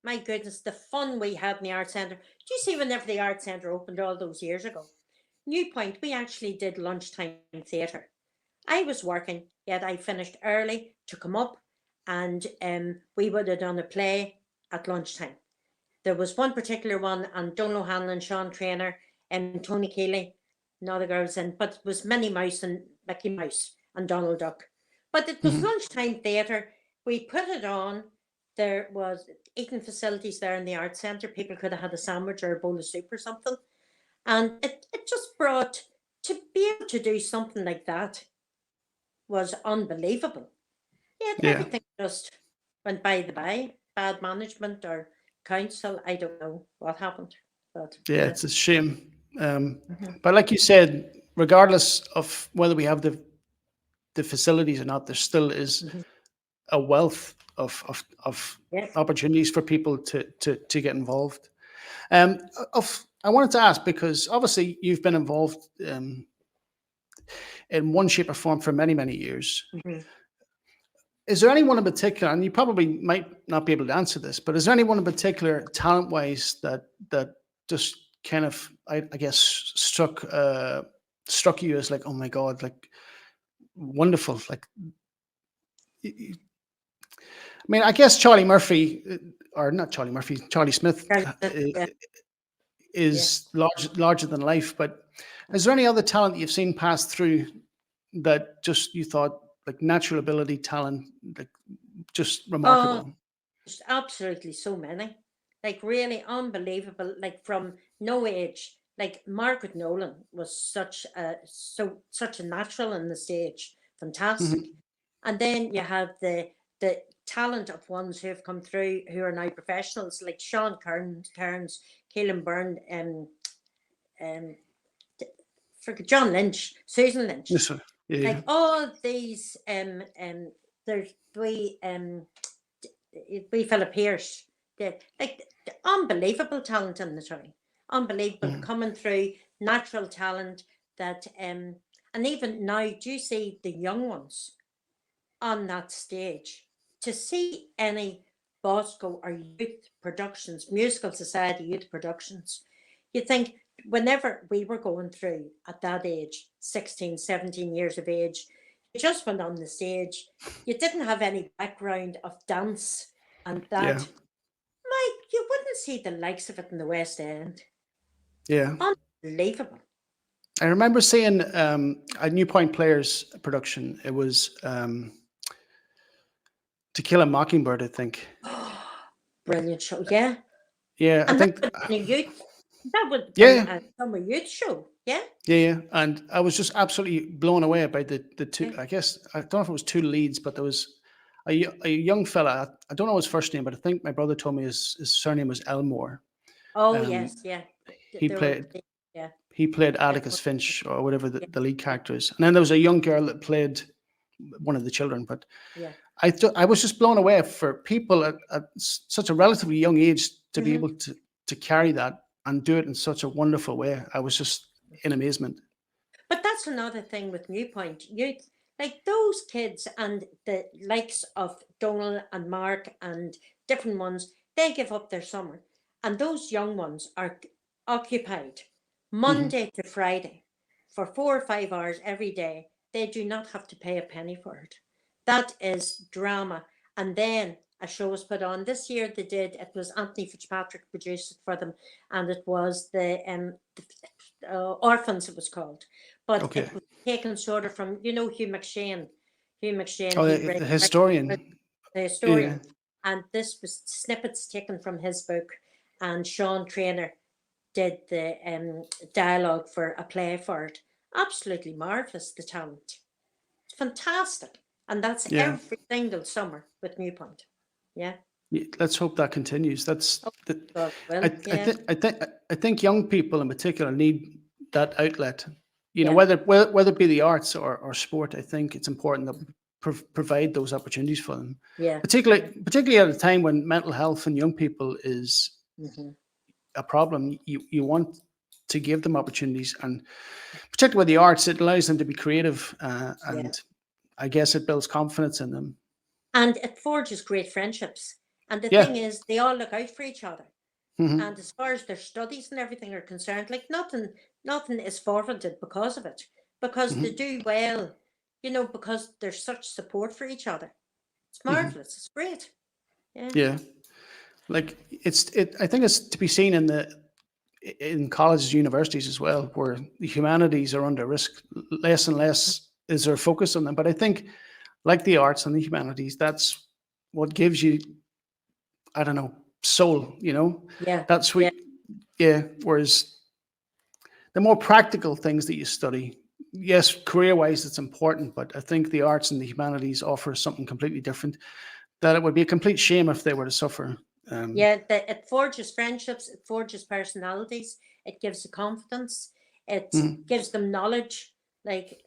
my goodness, the fun we had in the art centre. Do you see whenever the art centre opened all those years ago? New Point, we actually did lunchtime theatre. I was working, yet I finished early to come up, and we would have done a play at lunchtime. There was one particular one, and Donal Hanlon, Sean Trainer, and Tony Keeley, and other girls in, but it was Minnie Mouse and Mickey Mouse and Donald Duck. But it was Mhm. lunchtime theatre. We put it on. There was eating facilities there in the art centre. People could have had a sandwich or a bowl of soup or something. And it just brought to be able to do something like that was unbelievable. Yet Yeah. everything just went by the by. Bad management or council, I don't know what happened. But Yeah, yeah. it's a shame. Mhm. But like you said, regardless of whether we have the facilities or not, there still is Mhm. a wealth of Yes. opportunities for people to get involved. I wanted to ask because obviously you've been involved in one shape or form for many years. Mhm. Is there anyone in particular, and you probably might not be able to answer this, but is there anyone in particular, talent wise, that just kind of, I guess, struck you as like, oh my god, like wonderful, like I mean, I guess Charlie Murphy, or not Charlie Murphy, Charlie Smith Right, yeah, yeah. is larger than life. But is there any other talent you've seen pass through that just you thought like natural ability, talent, like just Oh, remarkable? there's absolutely so many. Like really unbelievable. Like from no age. Like Margaret Nolan was such a natural on the stage. Fantastic. Hmm. And then you have the talent of ones who have come through who are now professionals, like Sean Kearns, Keelan Byrne, um, forget John Lynch, Susan Lynch. Yes, sir. Yeah, yeah. Like all these, there's we Philip Pierce, the unbelievable talent in the town, unbelievable Mhm. coming through, natural talent that, and even now, do you see the young ones on that stage? To see any Bosco or youth productions, musical society youth productions, you think whenever we were going through at that age, 16, 17 years of age, you just went on the stage, you didn't have any background of dance and Yeah, that. Mike, you wouldn't see the likes of it in the West End. yeah. Unbelievable. I remember seeing a New Point Players production. It was To Kill a Mockingbird, I think. Brilliant show, yeah. Yeah, I And that think. would have been a youth, that would have been Yeah, a summer youth show, yeah, yeah, yeah. And I was just absolutely blown away by the two. yeah. I guess I don't know if it was two leads, but there was a young fella. I don't know his first name, but I think my brother told me his surname was Elmore. Oh, Um, yes, yeah. he They were, played yeah, he played yeah, Atticus Finch or whatever yeah, the lead yeah, character is, and then there was a young girl that played one of the children. But yeah. I was just blown away for people at such a relatively young age to be Hmm. able to carry that and do it in such a wonderful way. I was just in amazement. But that's another thing with New Point Youth. Like those kids and the likes of Donald and Mark and different ones, they give up their summer. And those young ones are occupied Hmm. Monday to Friday for 4 or 5 hours every day. They do not have to pay a penny for it. That is drama. And then a show was put on. This year they did, it was Anthony Fitzpatrick produced it for them, and it was Orphans, it was called. But Okay. it was taken sort of from, Hugh McShane. Hugh McShane, Oh, he the wrote historian. the Yeah, historian. And this was snippets taken from his book. And Sean Trainer did the dialogue for a play for it. Absolutely marvellous, the talent. It's fantastic. And that's yeah. every single summer with New Point. Yeah. Let's hope that continues. Oh, That. God I, will. I Yeah. think I think I think young people in particular need that outlet. You know, Yeah. whether it be the arts or sport, I think it's important that we provide those opportunities for them. Yeah. Yeah. Particularly at a time when mental health in young people is Hmm. a problem. You want to give them opportunities, and particularly with the arts, it allows them to be creative, Yeah. and I guess it builds confidence in them. And it forges great friendships. And the Yeah. thing is, they all look out for each other. And Hmm. as far as their studies and everything are concerned, like nothing is forfeited because of it. Because they Hmm. do well, because there's such support for each other. It's Hmm. marvelous. It's great. Yeah. Yeah. Like I think it's to be seen in colleges, universities as well, where the humanities are under risk. Less and less is there focus on them. But I think, like the arts and the humanities, that's what gives you, I don't know, soul. Yeah. That's Yeah. sweet. Yeah. Whereas the more practical things that you study. Yes, career-wise, it's important, but I think the arts and the humanities offer something completely different. That it would be a complete shame if they were to suffer. Um, Yeah, it forges friendships, it forges personalities, it gives the confidence, it mhm. gives them knowledge, like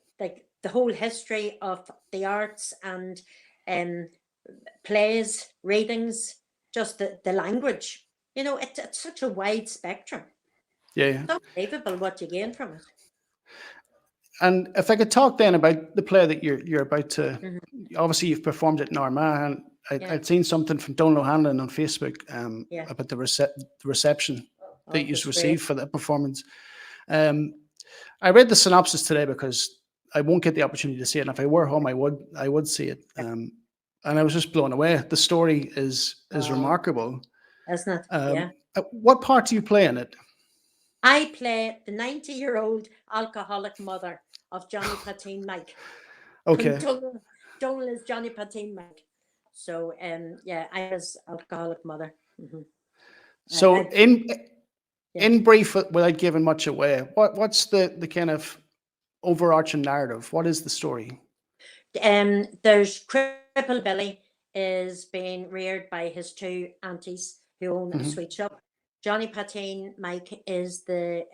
the whole history of the arts and um plays, readings, just the language. It's such a wide spectrum. Yeah. It's unbelievable what you gain from it. And if I could talk then about the play that you're about to, Hmm. obviously you've performed it in Armagh, and Yeah, I'd seen something from Donal Hanlon on Facebook yeah. about the reception Oh, that it you was great. received for that performance. Um, I read the synopsis today because I won't get the opportunity to see it. And if I were home, I would see it. And I was just blown away. The story is Wow, remarkable. isn't it? Um, Yeah. what part do you play in it? I play the 90-year-old alcoholic mother of Johnny Patine Mike. And Okay, Donal is Johnny Patine Mike. So yeah, I was alcoholic mother. so I yeah. in brief, without giving much away, what's the kind of overarching narrative? What is the story? There's Cripple Billy is being reared by his two aunties who own a Hmm. sweet shop. Johnny Patine Mike is the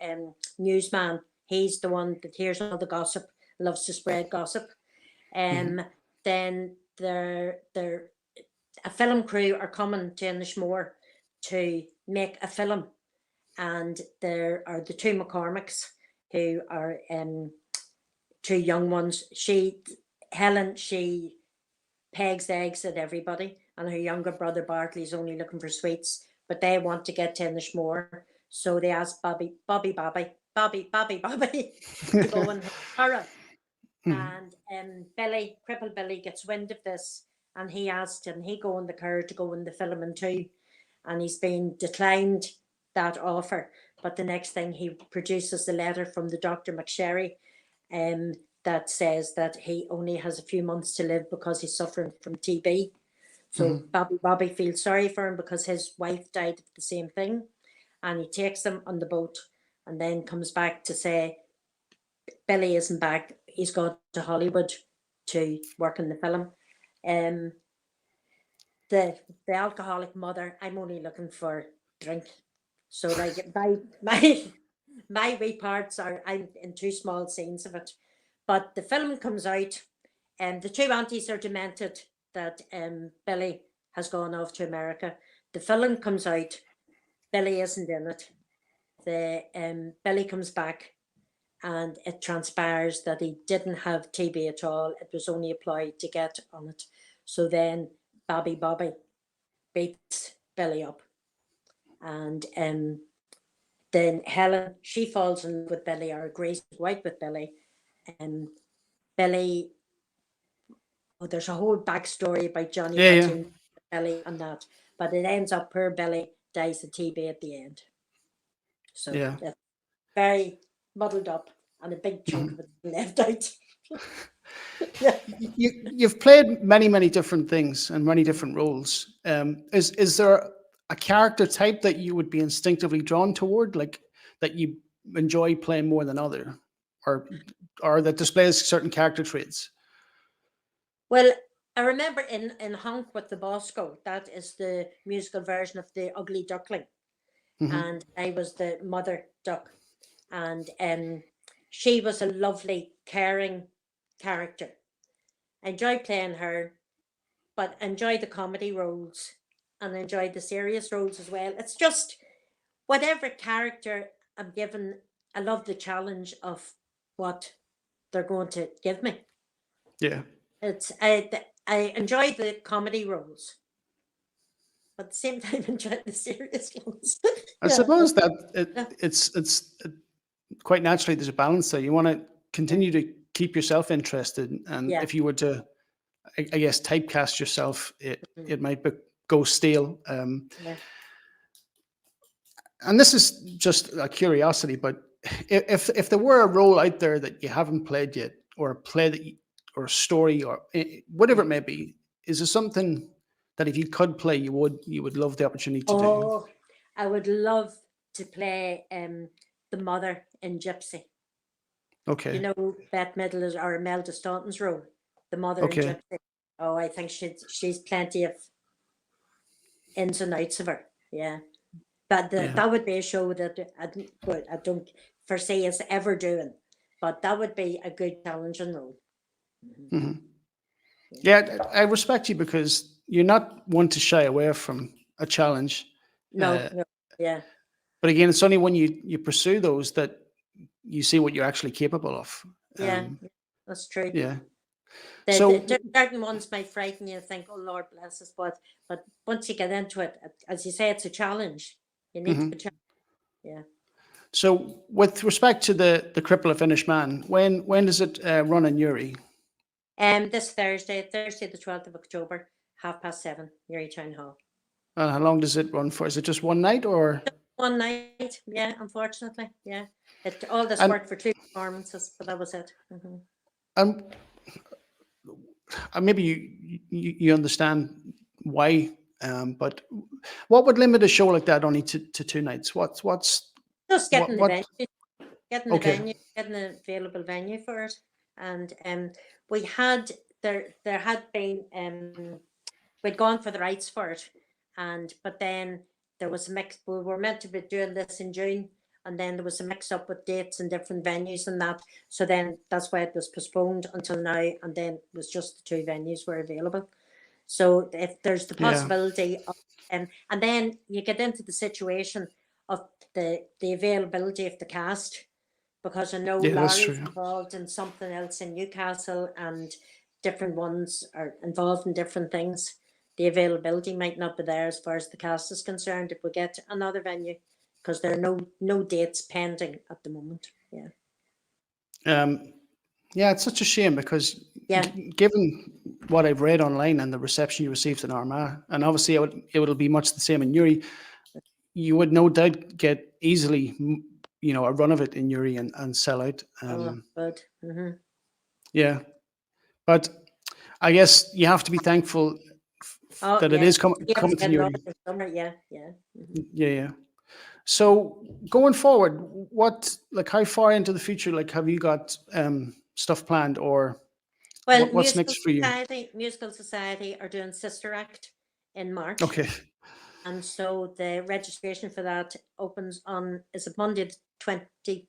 newsman. He's the one that hears all the gossip, loves to spread gossip. Hmm. Um, then there a film crew are coming to Inishmore to make a film, and there are the two McCormicks who are two young ones. Helen, she pegs eggs at everybody, and her younger brother Bartley's only looking for sweets, but they want to get to Inishmore, so they ask Bobby to go and Tara. Hmm. And Billy, Cripple Billy, gets wind of this, and he asked him, he go in the car to go in the filming too, and he's been declined that offer. But the next thing he produces the letter from the Dr. McSherry, um, that says that he only has a few months to live because he's suffering from TB. So Hmm. Bobby feels sorry for him because his wife died of the same thing, and he takes them on the boat, and then comes back to say Billy isn't back. He's gone to Hollywood to work in the film. Um, the the alcoholic mother. I'm only looking for drink. So like my wee parts are, I'm in two small scenes of it, but the film comes out, and the two aunties are demented that Billy has gone off to America. The film comes out. Billy isn't in it. The Billy comes back, and it transpires that he didn't have TB at all. It was only applied to get on it. So then Bobby beats Billy up, and then Helen, she falls in love with Billy, or agrees to go out with Billy. And Billy, oh, there's a whole backstory about Johnny Yeah, yeah. Patton, Billy, and that, but it ends up poor Billy dies of TB at the end. So Yeah. it's very muddled up, and a big chunk Mhm. of it left out. Yeah. You've played many different things and many different roles. Is there a character type that you would be instinctively drawn toward, like that you enjoy playing more than other, or or that displays certain character traits? Well, I remember in Honk with the Bosco, that is the musical version of the Ugly Duckling, Hmm. and I was the mother duck, and she was a lovely, caring character. I enjoyed playing her, but I enjoyed the comedy roles and I enjoyed the serious roles as well. It's just whatever character I'm given, I love the challenge of what they're going to give me. Yeah. It's I enjoy the comedy roles, but at the same time enjoy the serious ones. I Yeah, suppose that yeah, it's quite naturally there's a balance there. You want to yeah, continue to keep yourself interested, and yeah. if you were to, I guess, typecast yourself, Mhm. it might go stale. Yeah. And this is just a curiosity, but if there were a role out there that you haven't played yet, or a play that or a story, or whatever it may be, is there something that if you could play, you would love the opportunity to do? Oh, I would love to play the mother in Gypsy. You Okay. know Bette Midler's or Imelda Staunton's role, the mother in Okay. Gypsy. Oh, I think she's plenty of ins and outs of her. Yeah, but Yeah. that would be a show that I don't foresee us ever doing, but that would be a good challenging role. Mhm. Hmm. Yeah. Yeah, I respect you because you're not one to shy away from a challenge. No, Uh, no, yeah, but again, it's only when you pursue those that you see what you're actually capable of. yeah, yeah, that's true. Yeah. The So, certain ones might frighten you and think, "Oh Lord bless us," but once you get into it, as you say, it's a challenge. You need to be mhm. challenged. Yeah. So with respect to the Cripple of Finnish Man, when does it run in Uri? This Thursday, the 12th of October, 7:30, Newry Town Hall. And how long does it run for? Is it just one night or? One night, yeah, unfortunately, yeah. All this And work for two performances, but that was it. Hmm. um, maybe you understand why, but what would limit a show like that only to two nights? What's Just what getting the what? venue, Okay, getting the available venue for it, and we had there had been we'd gone for the rights for it, and but then there was a mix. We were meant to be doing this in June, and then there was a mix up with dates and different venues and that. So then that's why it was postponed until now, and then it was just the two venues were available. So if there's the yeah, possibility of, and then you get into the situation of the availability of the cast, because I know yeah, that's Larry's true. involved in something else in Newcastle, and different ones are involved in different things. The availability might not be there as far as the cast is concerned if we get another venue, because there are no dates pending at the moment. Yeah, Um, yeah, it's such a shame because yeah, given what I've read online and the reception you received in Armagh, and obviously it will be much the same in Uri, you would no doubt get easily, a run of it in Uri and sell out. oh, good. Yeah, but I guess you have to be thankful Oh that it yeah, is to be able to coming to get another Uri. this summer. Yeah, yeah. Yeah, yeah. So going forward, like how far into the future, like have you got stuff planned or Well, what's next for you? Musical Society are doing Sister Act in March. Okay. And so the registration for that opens on, is it Monday the 20,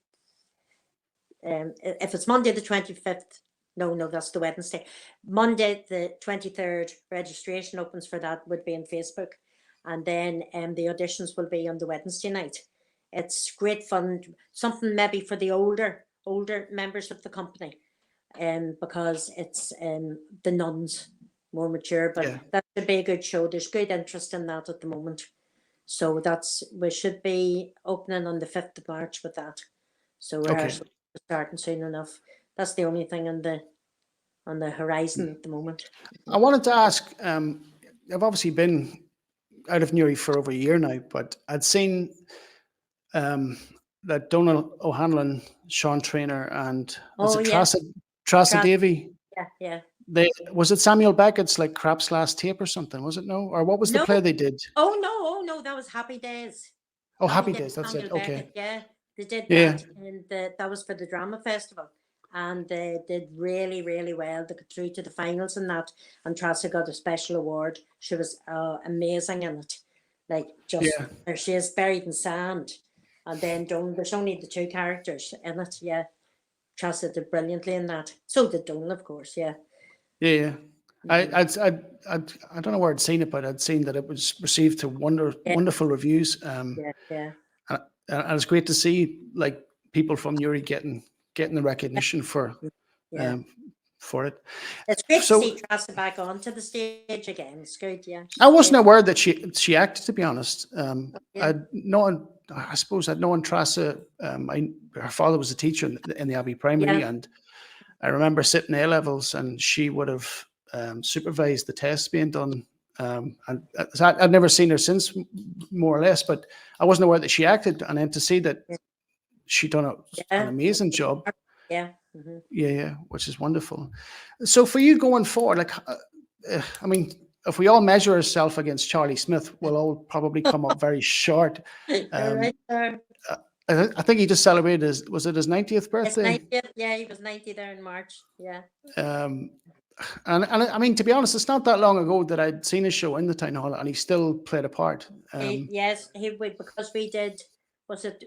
if it's Monday the 25th, no, that's the Wednesday. Monday the 23rd, registration opens for that would be on Facebook. And then the auditions will be on the Wednesday night. It's great fun, something maybe for the older members of the company, because it's the nuns, more mature, but Yeah. that should be a good show. There's good interest in that at the moment. So we should be opening on the 5th of March with that. So Okay. rehearsal is starting soon enough. That's the only thing on the horizon at the moment. I wanted to ask, I've obviously been out of Newry for over a year now, but I'd seen um, that Donald O'Hanlon, Sean Trainer, and was Oh it yeah, Trasa Tra- Davy? yeah, yeah. Was it Samuel Beckett's like Crap's Last Tape or something? Was it no? Or what was the No, play they did? oh no, that was Happy Days. Oh, Happy Happy Days, Days. That's it. Samuel Okay. Beckett. Yeah, they did Yeah. that, and that was for the drama festival, and they did really, really well. They got through to the finals and that, and Trassa got a special award. She was amazing in it, like just Yeah. there she is buried in sand, and then there's only the two characters in it. Yeah, Trassa did brilliantly in that. So did Donal, of course. Yeah. Yeah. Yeah. I, Hmm. I'd, I'd, I don't know where I'd seen it, but I'd seen that it was received to Yeah, wonderful reviews. yeah, yeah. And it's great to see like people from Newry getting the recognition Yeah. um, for it. It's great to So see Trassa back onto the stage again. It's good. Yeah, I she's wasn't great. aware that she acted. To be honest, Yeah. I'd known. I suppose I'd known Trassa. Her father was a teacher in the Abbey Primary, Yeah. and I remember sitting A levels, and she would have supervised the tests being done. And I'd never seen her since, more or less, but I wasn't aware that she acted. And then to see that Yeah. she done an Yeah. amazing job, Yeah. Hmm. yeah, which is wonderful. So for you going forward, like, I mean, if we all measure ourselves against Charlie Smith, we'll all probably come up very short. You're Um, right there. I think he just celebrated was it his 90th His birthday? 90th, yeah, he was 90 there in March. Yeah. Um, and I mean, to be honest, it's not that long ago that I'd seen a show in the town hall, and he still played a part. Yes, because we did, was it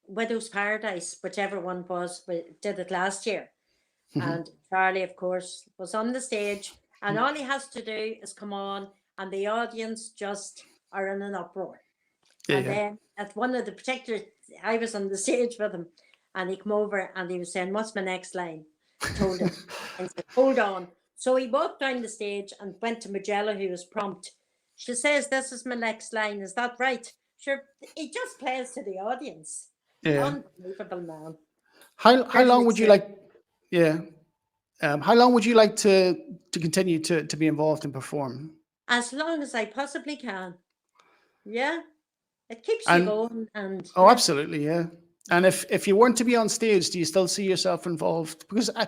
Widow's Paradise, whichever one was, we did it last year. Mhm. And Charlie, of course, was on the stage, and all he has to do is come on, and the audience just are in an uproar. Yeah, And yeah. then at one of the particular, I was on the stage with him, and he came over and he was saying, "What's my next line?" I told him, and he said, "Hold on." So he walked down the stage and went to Magella, who was prompt. She says, "This is my next line. Is that right?" Sure, he just plays to the audience. Yeah. Unbelievable man. How long Privilege would you served. like? Yeah. How long would you like to continue to be involved and perform? As long as I possibly can. Yeah, it keeps you And going, and oh, yeah. absolutely, yeah. And if you weren't to be on stage, do you still see yourself involved? Because I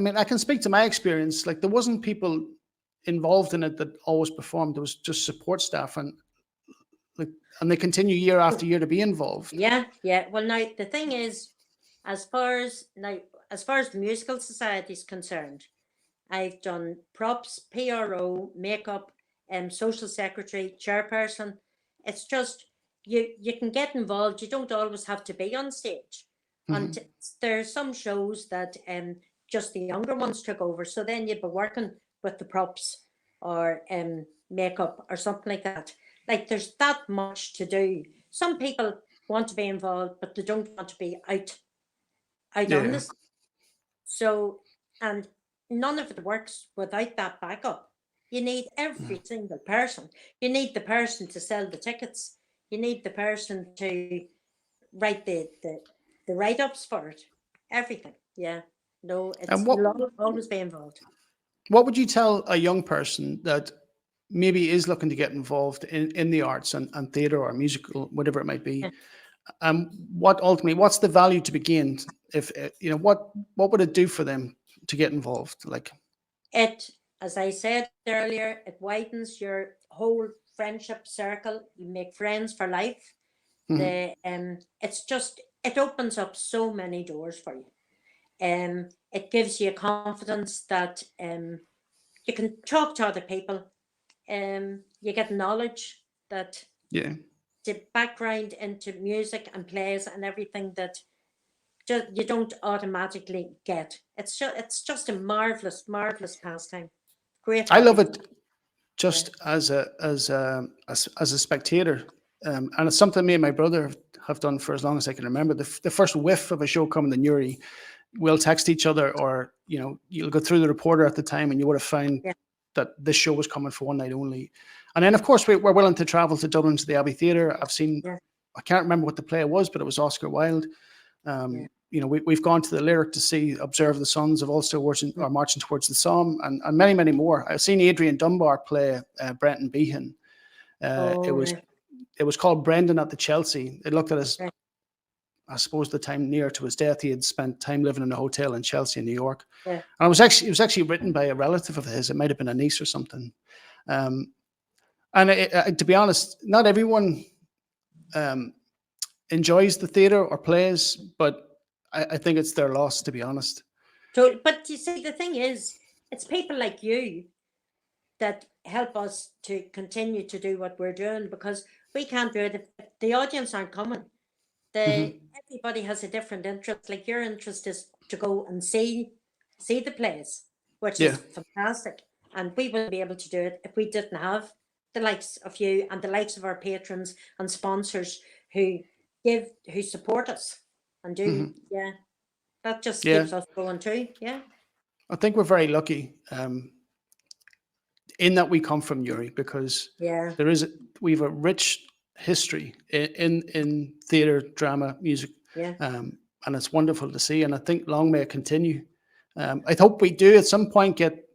mean, I can speak to my experience. Like there wasn't people involved in it that always performed. There was just support staff, like, and they continue year after year to be involved. Yeah, yeah. Well, now the thing is, as far as the musical society is concerned, I've done props, PRO, makeup, social secretary, chairperson. It's just you can get involved. You don't always have to be on stage. And Hmm. there's some shows that just the younger ones took over. So then you'd be working with the props or makeup or something like that. Like there's that much to do. Some people want to be involved, but they don't want to be out on Yeah. this. So, and none of it works without that backup. You need every single person. You need the person to sell the tickets. You need the person to write the write ups for it. Everything. Yeah. No, And you'll always be involved. what would you tell a young person that maybe is looking to get involved in the arts and theatre or musical, whatever it might be? Yeah. What ultimately, what's the value to be gained? If what would it do for them to get involved? Like, It, as I said earlier, it widens your whole friendship circle. You make friends for life. mhm, It's just it opens up so many doors for you. It gives you confidence that you can talk to other people. You get knowledge that yeah. the background into music and plays and everything that just you don't automatically get. It's just a marvelous pastime. Great I love hobby. it Yeah, just as a spectator, and it's something me and my brother have done for as long as I can remember. The first whiff of a show coming to Newry, we'll text each other, or you'll go through the reporter at the time, and you would have found yeah, that this show was coming for one night only. And then, of course, we're willing to travel to Dublin to the Abbey Theatre. I've seen, yeah, I can't remember what the play was, but it was Oscar Wilde. yeah. We've gone to the Lyric to see Observe the Sons of Ulster Mm. or Marching Towards the Somme, and many, many more. I've seen Adrian Dunbar play Brenton Behan. It Oh, was right, it was called Brendan at the Chelsea. It looked at his, right. I suppose, the time near to his death. He had spent time living in a hotel in Chelsea, in New York. Yeah. And it was actually written by a relative of his. It might have been a niece or something. Um, and to be honest, not everyone um, enjoys the theatre or plays, but I think it's their loss, to be honest. So, but you see, the thing is, it's people like you that help us to continue to do what we're doing because we can't do it if the audience aren't coming. The Hmm. Everybody has a different interest. Like your interest is to go and see the plays, which Yeah. is fantastic. And we wouldn't be able to do it if we didn't have the likes of you and the likes of our patrons and sponsors who who support us and do. Hmm. Yeah, that just Yeah. keeps us going too. Yeah, I think we're very lucky in that we come from Newry, because yeah, there is we've a rich history in theatre, drama, music, yeah. and it's wonderful to see. And I think long may it continue. I hope we do at some point get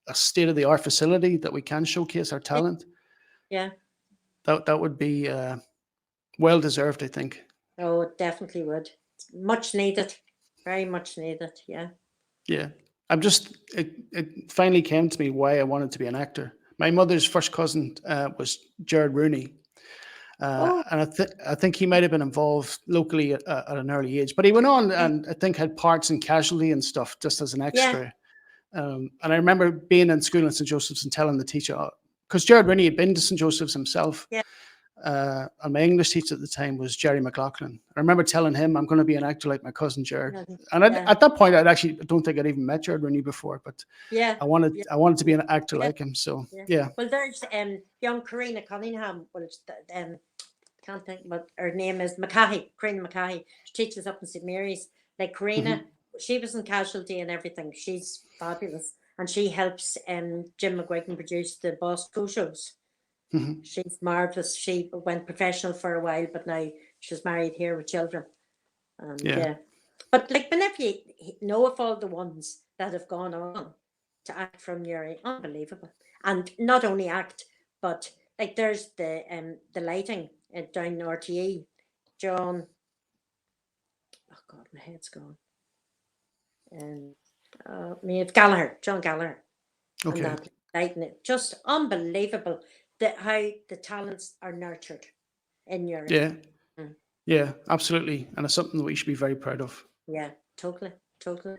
a state of the art facility that we can showcase our Yeah, talent. yeah. That would be well deserved, I think. Oh, it definitely would. Much needed. Very much needed. Yeah. Yeah, it finally came to me why I wanted to be an actor. My mother's first cousin was Jared Rooney, Oh, And I think he might have been involved locally at an early age. But he went on yeah, and I think had parts in Casualty and stuff just as an yeah, extra. And I remember being in school at St. Joseph's and telling the teacher, because Jared Rennie had been to St. Joseph's himself, yeah. and my English teacher at the time was Jerry McLaughlin. I remember telling him, I'm going to be an actor like my cousin Jared. Nothing. And Yeah, at that point, I don't think I'd even met Jared Rennie before, but yeah, yeah, I wanted to be an actor yeah, like him. So yeah. yeah. Well, there's young Karina Cunningham. Well, it's can't think what her name is. Karina McCahey. She teaches up in St Mary's. Like Karina, Hmm. she was in Casualty and everything. She's fabulous, and she helps Jim McGuigan produce the Bosco shows. Hmm. She's marvelous. She went professional for a while, but now she's married here with children. And Yeah. but like whenever you know of all the ones that have gone on to act from Uri, unbelievable. And not only act, but like there's the lighting down in RTE, John. Oh God, my head's gone. And me, it's Gallagher, John Gallagher, and Okay. that lighting it just unbelievable. That how the talents are nurtured in Uri. Yeah. Mm. Yeah, absolutely. And it's something that we should be very proud of. Yeah, totally, totally.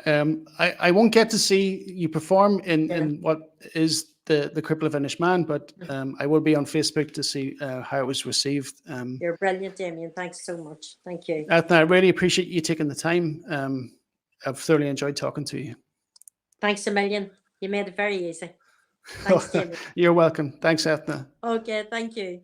I won't get to see you perform Yeah. in what is the Cripple of Inish Man, but I will be on Facebook to see how it was received. You're brilliant, Damien. Thanks so much. Thank you. Eithne, I really appreciate you taking the time. I've thoroughly enjoyed talking to you. Thanks a million. You made it very easy. Thanks, Damien. You're welcome. Thanks, Eithne. Okay, thank you.